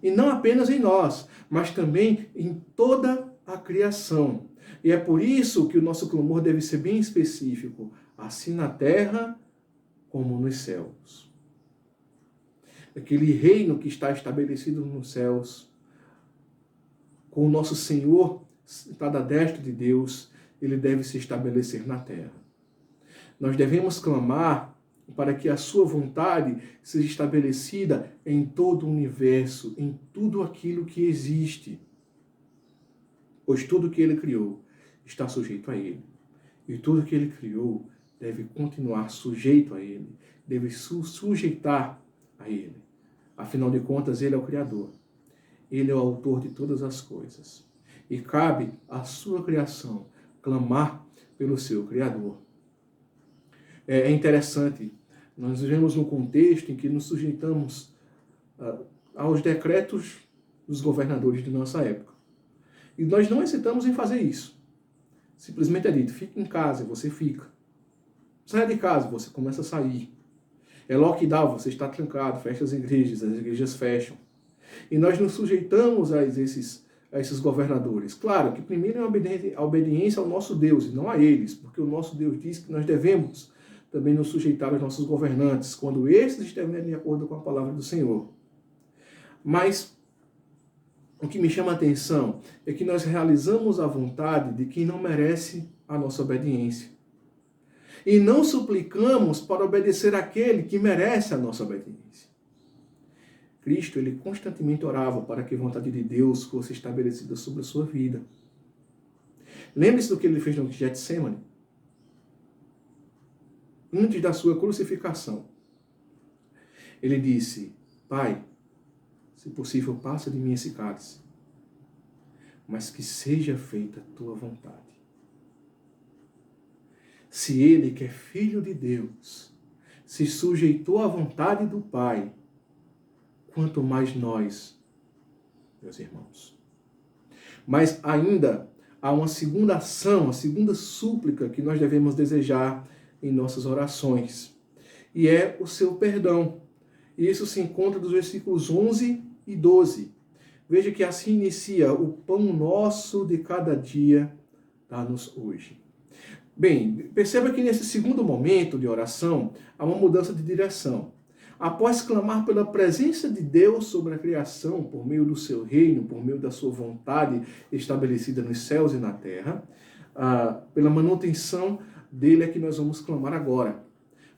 Speaker 1: E não apenas em nós, mas também em toda a criação. E é por isso que o nosso clamor deve ser bem específico, assim na terra como nos céus. Aquele reino que está estabelecido nos céus, com o nosso Senhor sentado à destra de Deus, ele deve se estabelecer na terra. Nós devemos clamar para que a sua vontade seja estabelecida em todo o universo, em tudo aquilo que existe. Pois tudo que ele criou está sujeito a ele. E tudo que ele criou deve continuar sujeito a ele, deve sujeitar a ele. Afinal de contas, ele é o Criador. Ele é o autor de todas as coisas. E cabe à sua criação clamar pelo seu Criador. É interessante, nós vivemos num contexto em que nos sujeitamos aos decretos dos governadores de nossa época. E nós não hesitamos em fazer isso. Simplesmente é dito: fique em casa, você fica. Saia de casa, você começa a sair. É lockdown, você está trancado, fecha as igrejas fecham. E nós nos sujeitamos a esses governadores. Claro que primeiro é a obediência ao nosso Deus e não a eles, porque o nosso Deus diz que nós devemos também nos sujeitar aos nossos governantes, quando esses estiverem de acordo com a palavra do Senhor. Mas o que me chama a atenção é que nós realizamos a vontade de quem não merece a nossa obediência. E não suplicamos para obedecer àquele que merece a nossa obediência. Cristo, ele constantemente orava para que a vontade de Deus fosse estabelecida sobre a sua vida. Lembre-se do que ele fez no Getsemane. Antes da sua crucificação. Ele disse: Pai, se possível, passa de mim esse cálice, mas que seja feita a tua vontade. Se ele, que é filho de Deus, se sujeitou à vontade do Pai, quanto mais nós, meus irmãos. Mas ainda há uma segunda ação, a segunda súplica que nós devemos desejar em nossas orações. E é o seu perdão. E isso se encontra nos versículos 11 e 12. Veja que assim inicia: o pão nosso de cada dia dá-nos hoje. Bem, perceba que nesse segundo momento de oração há uma mudança de direção. Após clamar pela presença de Deus sobre a criação, por meio do seu reino, por meio da sua vontade estabelecida nos céus e na terra, pela manutenção dele é que nós vamos clamar agora.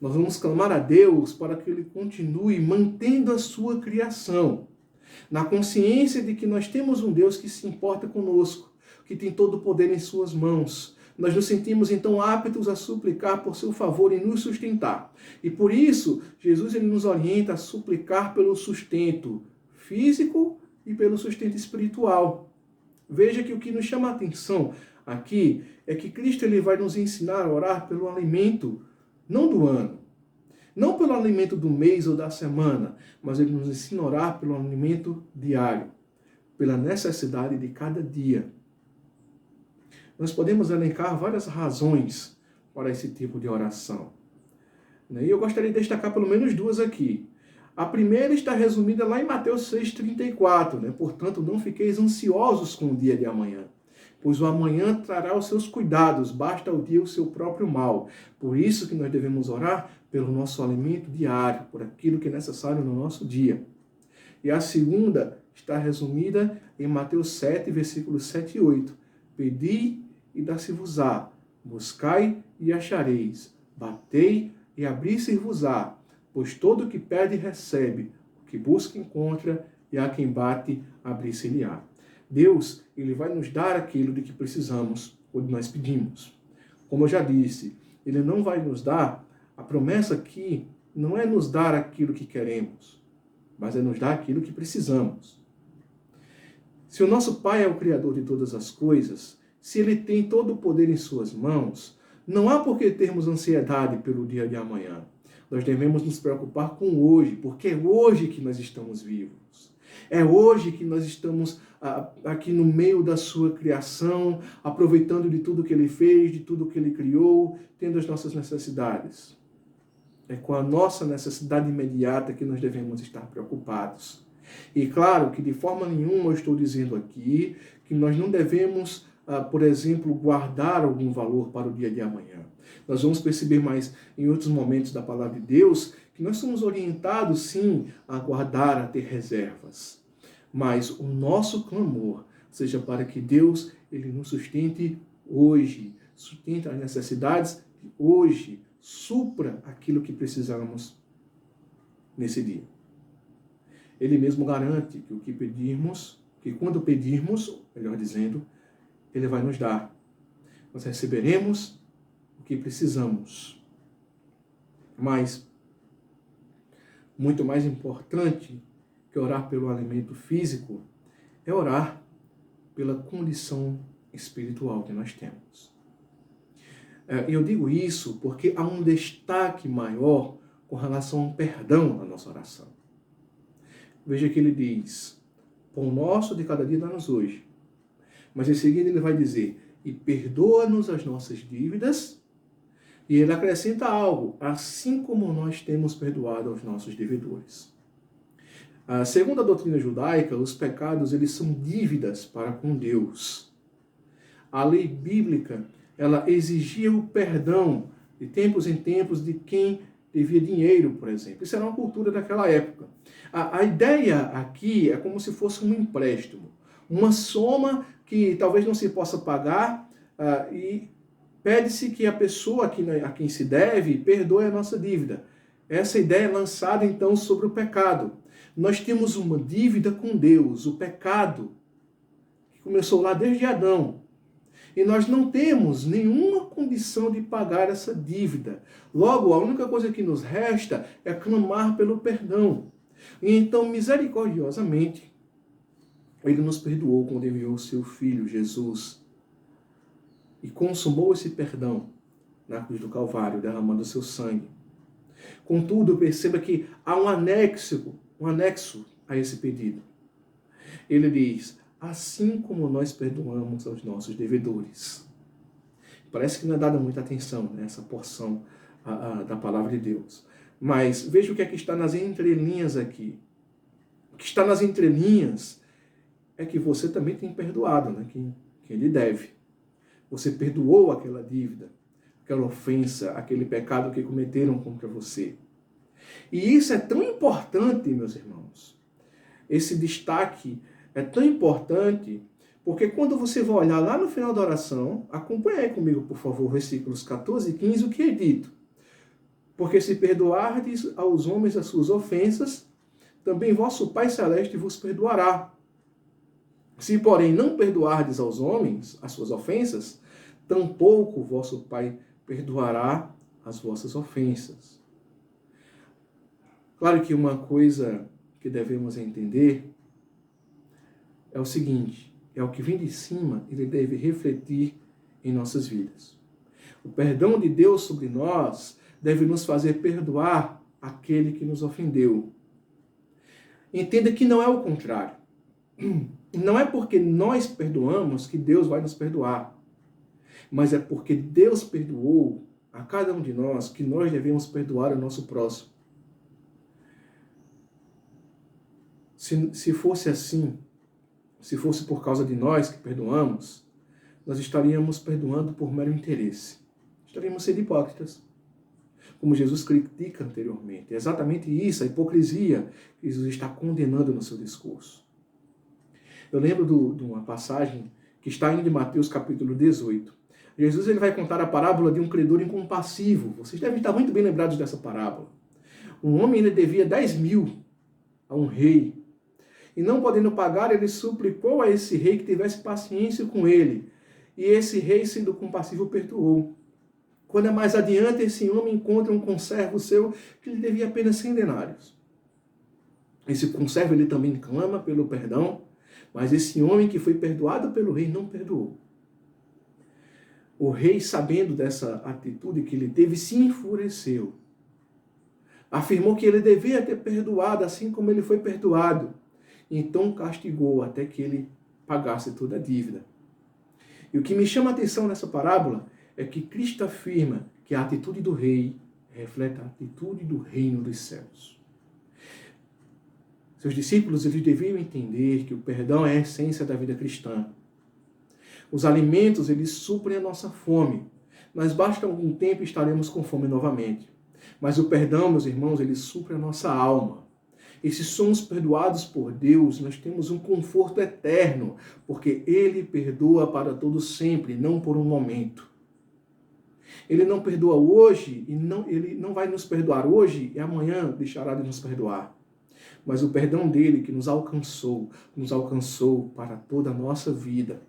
Speaker 1: Nós vamos clamar a Deus para que ele continue mantendo a sua criação, na consciência de que nós temos um Deus que se importa conosco, que tem todo o poder em suas mãos. Nós nos sentimos então aptos a suplicar por seu favor e nos sustentar. E por isso, Jesus ele nos orienta a suplicar pelo sustento físico e pelo sustento espiritual. Veja que o que nos chama a atenção aqui é que Cristo ele vai nos ensinar a orar pelo alimento, não do ano, não pelo alimento do mês ou da semana, mas ele nos ensina a orar pelo alimento diário, pela necessidade de cada dia. Nós podemos elencar várias razões para esse tipo de oração. E eu gostaria de destacar pelo menos duas aqui. A primeira está resumida lá em Mateus 6,34. Portanto, não fiqueis ansiosos com o dia de amanhã, pois o amanhã trará os seus cuidados, basta ao dia o seu próprio mal. Por isso que nós devemos orar pelo nosso alimento diário, por aquilo que é necessário no nosso dia. E a segunda está resumida em Mateus 7, versículos 7 e 8. Pedi e dar-se-vos-á, buscai e achareis, batei e abrir-se-vos-á, pois todo o que pede recebe, o que busca encontra, e a quem bate abrir-se-lhe-á. Deus, ele vai nos dar aquilo de que precisamos, quando nós pedimos. Como eu já disse, ele não vai nos dar, a promessa aqui não é nos dar aquilo que queremos, mas é nos dar aquilo que precisamos. Se o nosso Pai é o Criador de todas as coisas, se Ele tem todo o poder em suas mãos, não há por que termos ansiedade pelo dia de amanhã. Nós devemos nos preocupar com hoje, porque é hoje que nós estamos vivos. É hoje que nós estamos aqui no meio da sua criação, aproveitando de tudo que Ele fez, de tudo que Ele criou, tendo as nossas necessidades. É com a nossa necessidade imediata que nós devemos estar preocupados. E claro que de forma nenhuma eu estou dizendo aqui que nós não devemos, por exemplo, guardar algum valor para o dia de amanhã. Nós vamos perceber mais em outros momentos da palavra de Deus que nós somos orientados sim a guardar, a ter reservas. Mas o nosso clamor seja para que Deus ele nos sustente hoje, sustente as necessidades de hoje, supra aquilo que precisamos nesse dia. Ele mesmo garante que o que pedirmos, que quando pedirmos, melhor dizendo, Ele vai nos dar. Nós receberemos o que precisamos. Mas, muito mais importante que orar pelo alimento físico, é orar pela condição espiritual que nós temos. Eu digo isso porque há um destaque maior com relação ao perdão na nossa oração. Veja que ele diz, pão nosso de cada dia dá-nos hoje. Mas em seguida ele vai dizer, e perdoa-nos as nossas dívidas. E ele acrescenta algo, assim como nós temos perdoado aos nossos devedores. Segundo a doutrina judaica, os pecados eles são dívidas para com Deus. A lei bíblica ela exigia o perdão de tempos em tempos de quem devia dinheiro, por exemplo. Isso era uma cultura daquela época. A ideia aqui é como se fosse um empréstimo. Uma soma que talvez não se possa pagar e pede-se que a pessoa a quem se deve perdoe a nossa dívida. Essa ideia é lançada então sobre o pecado. Nós temos uma dívida com Deus, o pecado, que começou lá desde Adão. E nós não temos nenhuma condição de pagar essa dívida. Logo, a única coisa que nos resta é clamar pelo perdão. E então, misericordiosamente, Ele nos perdoou quando enviou o seu Filho, Jesus, e consumou esse perdão na cruz do Calvário, derramando o seu sangue. Contudo, perceba que há um anexo a esse pedido. Ele diz, assim como nós perdoamos aos nossos devedores. Parece que não é dada muita atenção nessa porção da palavra de Deus. Mas veja o que é que está nas entrelinhas aqui. O que está nas entrelinhas é que você também tem perdoado, né? Quem lhe deve. Você perdoou aquela dívida, aquela ofensa, aquele pecado que cometeram contra você. E isso é tão importante, meus irmãos. Esse destaque é tão importante, porque quando você vai olhar lá no final da oração, acompanhe aí comigo, por favor, versículos 14 e 15, o que é dito. Porque se perdoardes aos homens as suas ofensas, também vosso Pai Celeste vos perdoará. Se, porém, não perdoardes aos homens as suas ofensas, tampouco vosso Pai perdoará as vossas ofensas. Claro que uma coisa que devemos entender é o seguinte, é o que vem de cima, ele deve refletir em nossas vidas. O perdão de Deus sobre nós deve nos fazer perdoar aquele que nos ofendeu. Entenda que não é o contrário. Não é porque nós perdoamos que Deus vai nos perdoar, mas é porque Deus perdoou a cada um de nós que nós devemos perdoar o nosso próximo. Se fosse assim, se fosse por causa de nós que perdoamos, nós estaríamos perdoando por mero interesse. Estaríamos sendo hipócritas. Como Jesus critica anteriormente. É exatamente isso, a hipocrisia que Jesus está condenando no seu discurso. Eu lembro de uma passagem que está ainda em Mateus capítulo 18. Jesus ele vai contar a parábola de um credor incompassivo. Vocês devem estar muito bem lembrados dessa parábola. Um homem ele devia 10.000 a um rei. E não podendo pagar, ele suplicou a esse rei que tivesse paciência com ele. E esse rei, sendo compassivo, perdoou. Quando é mais adiante, esse homem encontra um conservo seu que lhe devia apenas 100 denários. Esse conservo ele também clama pelo perdão, Mas esse homem que foi perdoado pelo rei não perdoou. O rei, sabendo dessa atitude que ele teve, se enfureceu. Afirmou que ele devia ter perdoado, assim como ele foi perdoado. Então castigou até que ele pagasse toda a dívida. E o que me chama a atenção nessa parábola é que Cristo afirma que a atitude do rei reflete a atitude do reino dos céus. Seus discípulos, eles deviam entender que o perdão é a essência da vida cristã. Os alimentos, eles suprem a nossa fome. Mas basta algum tempo e estaremos com fome novamente. Mas o perdão, meus irmãos, ele supre a nossa alma. E se somos perdoados por Deus, nós temos um conforto eterno, porque Ele perdoa para todo sempre, não por um momento. Ele não perdoa hoje, Ele não vai nos perdoar hoje e amanhã deixará de nos perdoar. Mas o perdão dele que nos alcançou para toda a nossa vida.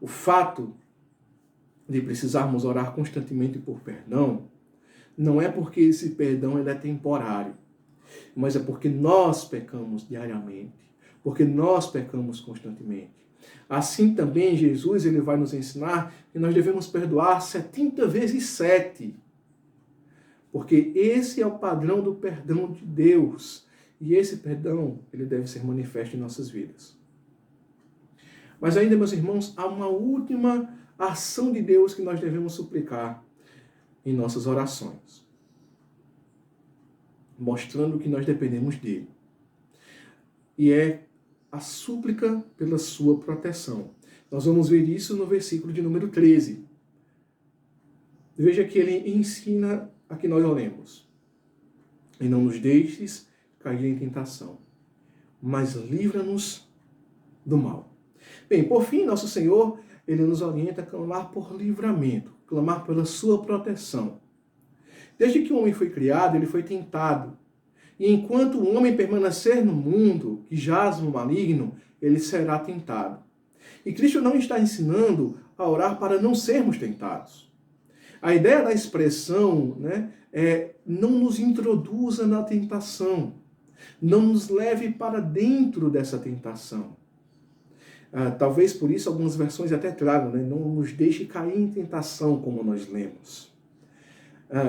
Speaker 1: O fato de precisarmos orar constantemente por perdão, não é porque esse perdão ele é temporário, mas é porque nós pecamos diariamente, porque nós pecamos constantemente. Assim também Jesus ele vai nos ensinar que nós devemos perdoar 70 vezes 7, porque esse é o padrão do perdão de Deus, e esse perdão ele deve ser manifesto em nossas vidas. Mas ainda, meus irmãos, há uma última ação de Deus que nós devemos suplicar em nossas orações, mostrando que nós dependemos dele. E é a súplica pela sua proteção. Nós vamos ver isso no versículo de número 13. Veja que ele ensina a que nós oremos. E não nos deixes cair em tentação, mas livra-nos do mal. Bem, por fim, nosso Senhor, ele nos orienta a clamar por livramento, clamar pela sua proteção. Desde que o homem foi criado, ele foi tentado. E enquanto o homem permanecer no mundo, que jaz no maligno, ele será tentado. E Cristo não está ensinando a orar para não sermos tentados. A ideia da expressão, é não nos introduza na tentação, não nos leve para dentro dessa tentação. Talvez por isso algumas versões até tragam, não nos deixe cair em tentação, como nós lemos.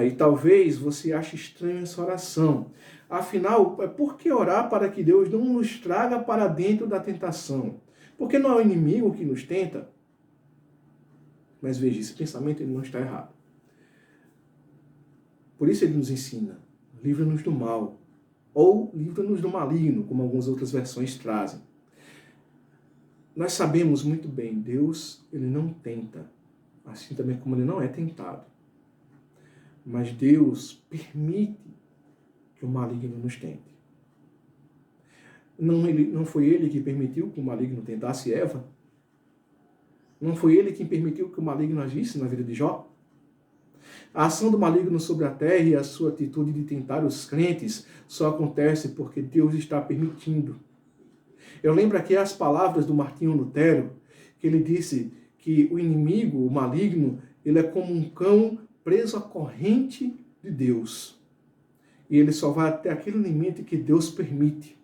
Speaker 1: E talvez você ache estranha essa oração. Afinal, por que orar para que Deus não nos traga para dentro da tentação? Porque não é o inimigo que nos tenta? Mas veja, esse pensamento ele não está errado. Por isso ele nos ensina, livra-nos do mal, ou livra-nos do maligno, como algumas outras versões trazem. Nós sabemos muito bem, Deus ele não tenta, assim também como ele não é tentado. Mas Deus permite que o maligno nos tente. Não foi ele que permitiu que o maligno tentasse Eva? Não foi ele quem permitiu que o maligno agisse na vida de Jó? A ação do maligno sobre a terra e a sua atitude de tentar os crentes só acontece porque Deus está permitindo. Eu lembro aqui as palavras do Martinho Lutero, que ele disse que o inimigo, o maligno, ele é como um cão preso à corrente de Deus. E ele só vai até aquele limite que Deus permite.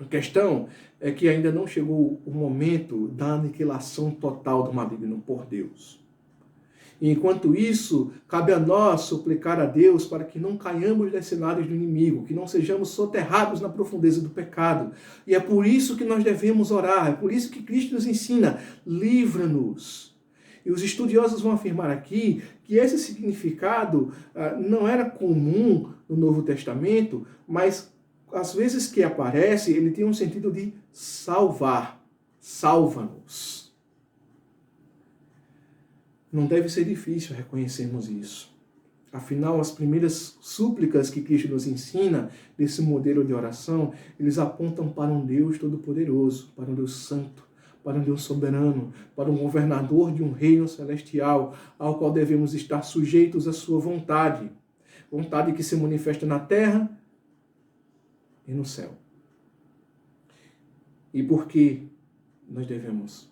Speaker 1: A questão é que ainda não chegou o momento da aniquilação total do maligno por Deus. E enquanto isso, cabe a nós suplicar a Deus para que não caiamos nas ciladas do inimigo, que não sejamos soterrados na profundeza do pecado. E é por isso que nós devemos orar, é por isso que Cristo nos ensina, livra-nos. E os estudiosos vão afirmar aqui que esse significado não era comum no Novo Testamento, mas às vezes que aparece, ele tem um sentido de salvar, salva-nos. Não deve ser difícil reconhecermos isso. Afinal, as primeiras súplicas que Cristo nos ensina desse modelo de oração, eles apontam para um Deus todo-poderoso, para um Deus santo, para um Deus soberano, para um governador de um reino celestial, ao qual devemos estar sujeitos à sua vontade. Vontade que se manifesta na terra e no céu. E por que nós devemos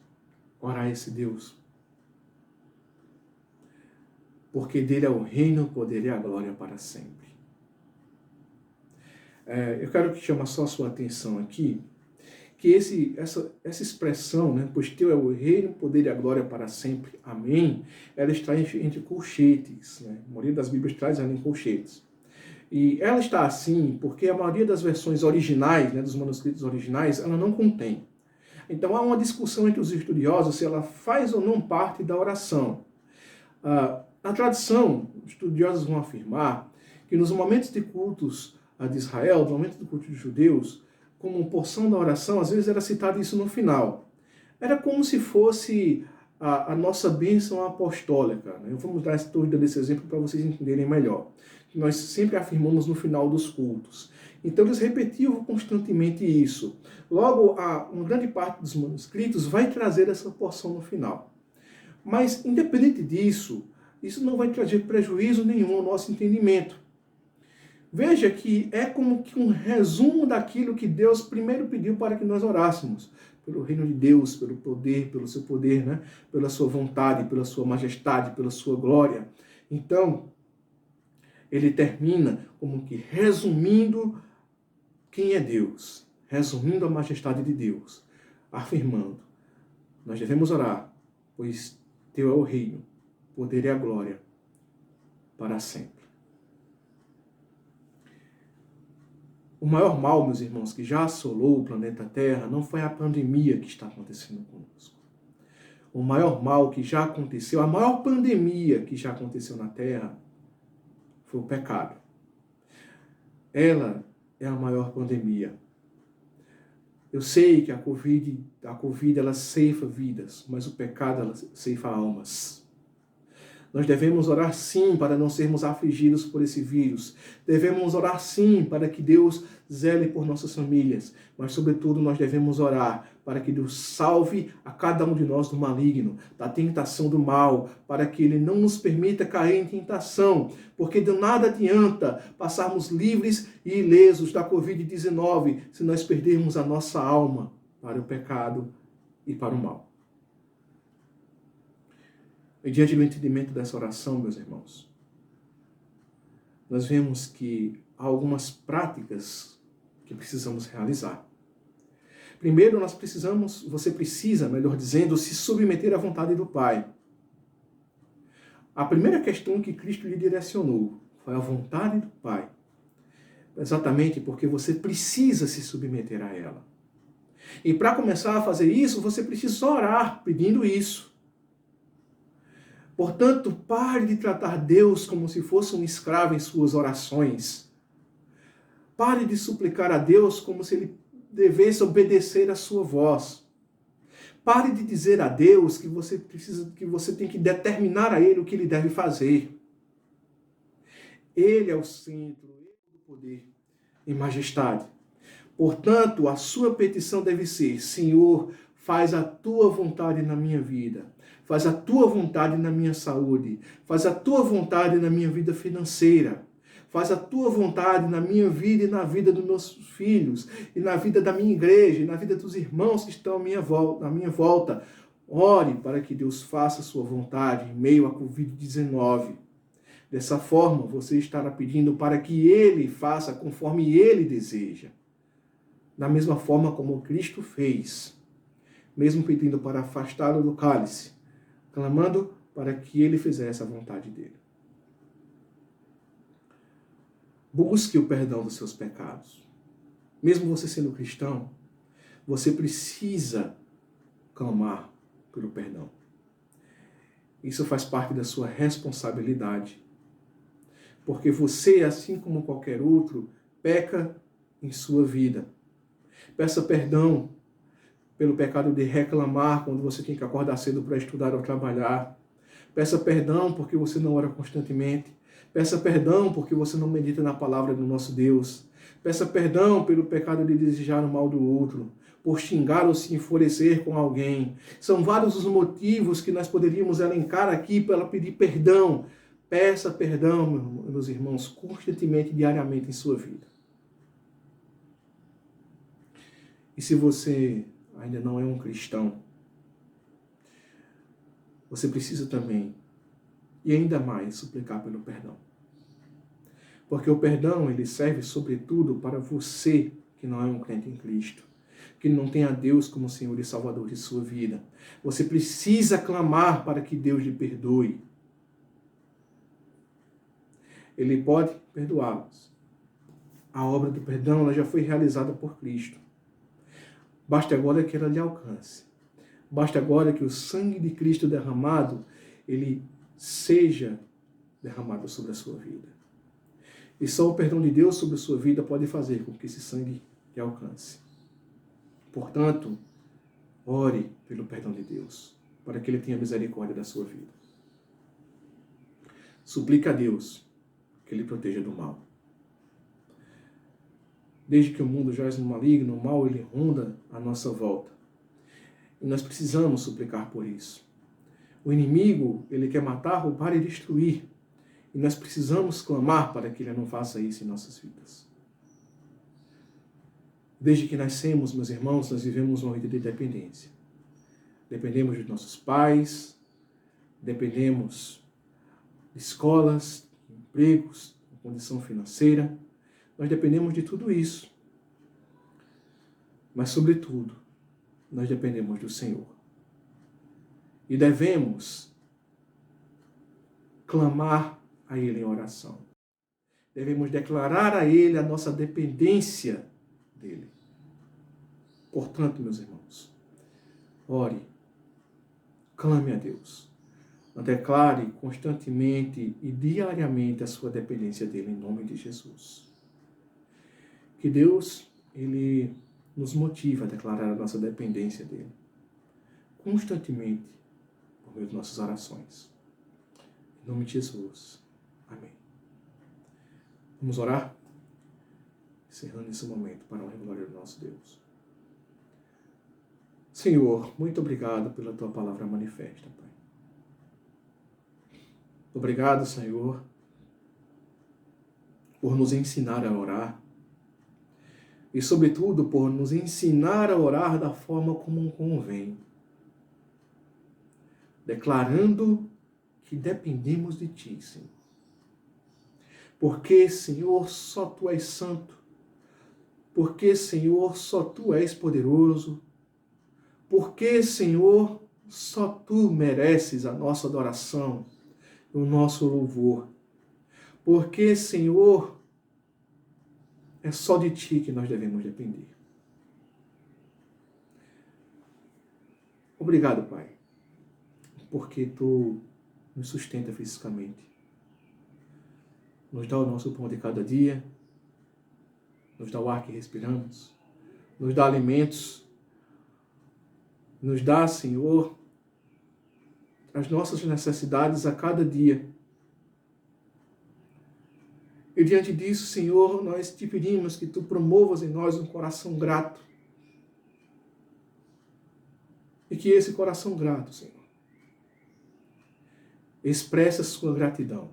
Speaker 1: orar a esse Deus? Porque dele é o reino, o poder e a glória para sempre. Eu quero que chame só a sua atenção aqui, que essa expressão, né, pois teu é o reino, o poder e a glória para sempre, amém, ela está entre colchetes, né? A maioria das Bíblias traz ela em colchetes. E ela está assim porque a maioria das versões originais, né, dos manuscritos originais, ela não contém. Então há uma discussão entre os estudiosos se ela faz ou não parte da oração. Na tradição, os estudiosos vão afirmar que nos momentos de cultos de Israel, no momento do culto dos judeus, como porção da oração, às vezes era citado isso no final. Era como se fosse a nossa bênção apostólica, né? Vamos dar esse exemplo para vocês entenderem melhor. Que nós sempre afirmamos no final dos cultos. Então eles repetiam constantemente isso. Logo, uma grande parte dos manuscritos vai trazer essa porção no final. Mas, independente disso, isso não vai trazer prejuízo nenhum ao nosso entendimento. Veja que é como que um resumo daquilo que Deus primeiro pediu para que nós orássemos. Pelo reino de Deus, pelo poder, pelo seu poder, né? Pela sua vontade, pela sua majestade, pela sua glória. Então, ele termina como que resumindo quem é Deus, resumindo a majestade de Deus, afirmando, nós devemos orar, pois teu é o reino, o poder e a glória para sempre. O maior mal, meus irmãos, que já assolou o planeta Terra não foi a pandemia que está acontecendo conosco. O maior mal que já aconteceu, a maior pandemia que já aconteceu na Terra foi o pecado. Ela é a maior pandemia. Eu sei que a Covid ela ceifa vidas, mas o pecado ela ceifa almas. Nós devemos orar sim para não sermos afligidos por esse vírus. Devemos orar sim para que Deus zele por nossas famílias. Mas, sobretudo, nós devemos orar para que Deus salve a cada um de nós do maligno, da tentação do mal, para que Ele não nos permita cair em tentação, porque de nada adianta passarmos livres e ilesos da Covid-19 se nós perdermos a nossa alma para o pecado e para o mal. E diante do entendimento dessa oração, meus irmãos, nós vemos que há algumas práticas que precisamos realizar. Primeiro, você precisa, melhor dizendo, se submeter à vontade do Pai. A primeira questão que Cristo lhe direcionou foi a vontade do Pai. Exatamente porque você precisa se submeter a ela. E para começar a fazer isso, você precisa orar pedindo isso. Portanto, pare de tratar Deus como se fosse um escravo em suas orações. Pare de suplicar a Deus como se Ele devesse obedecer a sua voz. Pare de dizer a Deus que você tem que determinar a Ele o que Ele deve fazer. Ele é o centro, Ele é o poder e majestade. Portanto, a sua petição deve ser: Senhor, faz a tua vontade na minha vida. Faz a tua vontade na minha saúde. Faz a tua vontade na minha vida financeira. Faz a tua vontade na minha vida e na vida dos meus filhos. E na vida da minha igreja. E na vida dos irmãos que estão à minha volta. Ore para que Deus faça a sua vontade em meio à Covid-19. Dessa forma, você estará pedindo para que Ele faça conforme Ele deseja. Da mesma forma como Cristo fez. Mesmo pedindo para afastá-lo do cálice, clamando para que Ele fizesse a vontade dele. Busque o perdão dos seus pecados. Mesmo você sendo cristão, você precisa clamar pelo perdão. Isso faz parte da sua responsabilidade. Porque você, assim como qualquer outro, peca em sua vida. Peça perdão pelo pecado de reclamar quando você tem que acordar cedo para estudar ou trabalhar. Peça perdão porque você não ora constantemente. Peça perdão porque você não medita na palavra do nosso Deus. Peça perdão pelo pecado de desejar o mal do outro, por xingar ou se enfurecer com alguém. São vários os motivos que nós poderíamos elencar aqui para pedir perdão. Peça perdão, meus irmãos, constantemente, diariamente em sua vida. E se você ainda não é um cristão, você precisa também, e ainda mais, suplicar pelo perdão. Porque o perdão, ele serve sobretudo para você que não é um crente em Cristo. que não tem a Deus como Senhor e Salvador de sua vida. Você precisa clamar para que Deus lhe perdoe. Ele pode perdoá-los. A obra do perdão ela já foi realizada por Cristo. Basta agora que ela lhe alcance. Basta agora que o sangue de Cristo derramado, ele seja derramado sobre a sua vida. E só o perdão de Deus sobre a sua vida pode fazer com que esse sangue lhe alcance. Portanto, ore pelo perdão de Deus, para que Ele tenha misericórdia da sua vida. Suplique a Deus que Ele proteja do mal. Desde que o mundo jaz no maligno, o mal ele ronda à nossa volta. E nós precisamos suplicar por isso. O inimigo, ele quer matar, roubar e destruir. E nós precisamos clamar para que ele não faça isso em nossas vidas. Desde que nascemos, meus irmãos, nós vivemos uma vida de dependência. Dependemos dos nossos pais, dependemos de escolas, de empregos, de condição financeira. Nós dependemos de tudo isso. Mas, sobretudo, nós dependemos do Senhor. E devemos clamar a Ele em oração. Devemos declarar a Ele a nossa dependência dEle. Portanto, meus irmãos, ore, clame a Deus. Declare constantemente e diariamente a sua dependência dEle, em nome de Jesus. Que Deus, Ele nos motive a declarar a nossa dependência dEle. Constantemente, por meio de nossas orações. Em nome de Jesus. Amém. Vamos orar? Encerrando esse momento para a honra e glória do nosso Deus. Senhor, muito obrigado pela Tua palavra manifesta, Pai. Obrigado, Senhor, por nos ensinar a orar. E, sobretudo, por nos ensinar a orar da forma como convém. Declarando que dependemos de Ti, Senhor. Porque, Senhor, só Tu és santo. Porque, Senhor, só Tu és poderoso. Porque, Senhor, só Tu mereces a nossa adoração, o nosso louvor. Porque, Senhor, é só de Ti que nós devemos depender. Obrigado, Pai, porque Tu nos sustenta fisicamente. Nos dá o nosso pão de cada dia, nos dá o ar que respiramos, nos dá alimentos, nos dá, Senhor, as nossas necessidades a cada dia. E diante disso, Senhor, nós te pedimos que Tu promovas em nós um coração grato. E que esse coração grato, Senhor, expresse a sua gratidão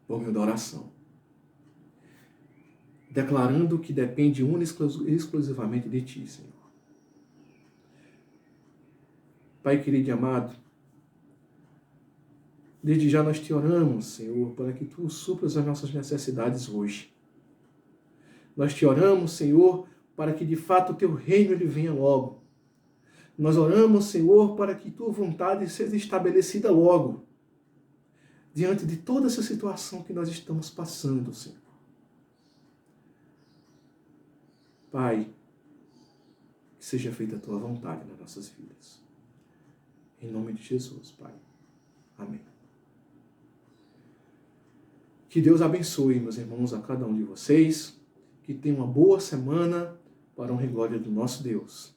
Speaker 1: por meio da oração, declarando que depende única e exclusivamente de Ti, Senhor. Pai querido e amado, desde já nós Te oramos, Senhor, para que Tu supras as nossas necessidades hoje. Nós Te oramos, Senhor, para que de fato o Teu reino ele venha logo. Nós oramos, Senhor, para que Tua vontade seja estabelecida logo, diante de toda essa situação que nós estamos passando, Senhor. Pai, que seja feita a Tua vontade nas nossas vidas. Em nome de Jesus, Pai. Amém. Que Deus abençoe, meus irmãos, a cada um de vocês. Que tenham uma boa semana para a honra e glória do nosso Deus.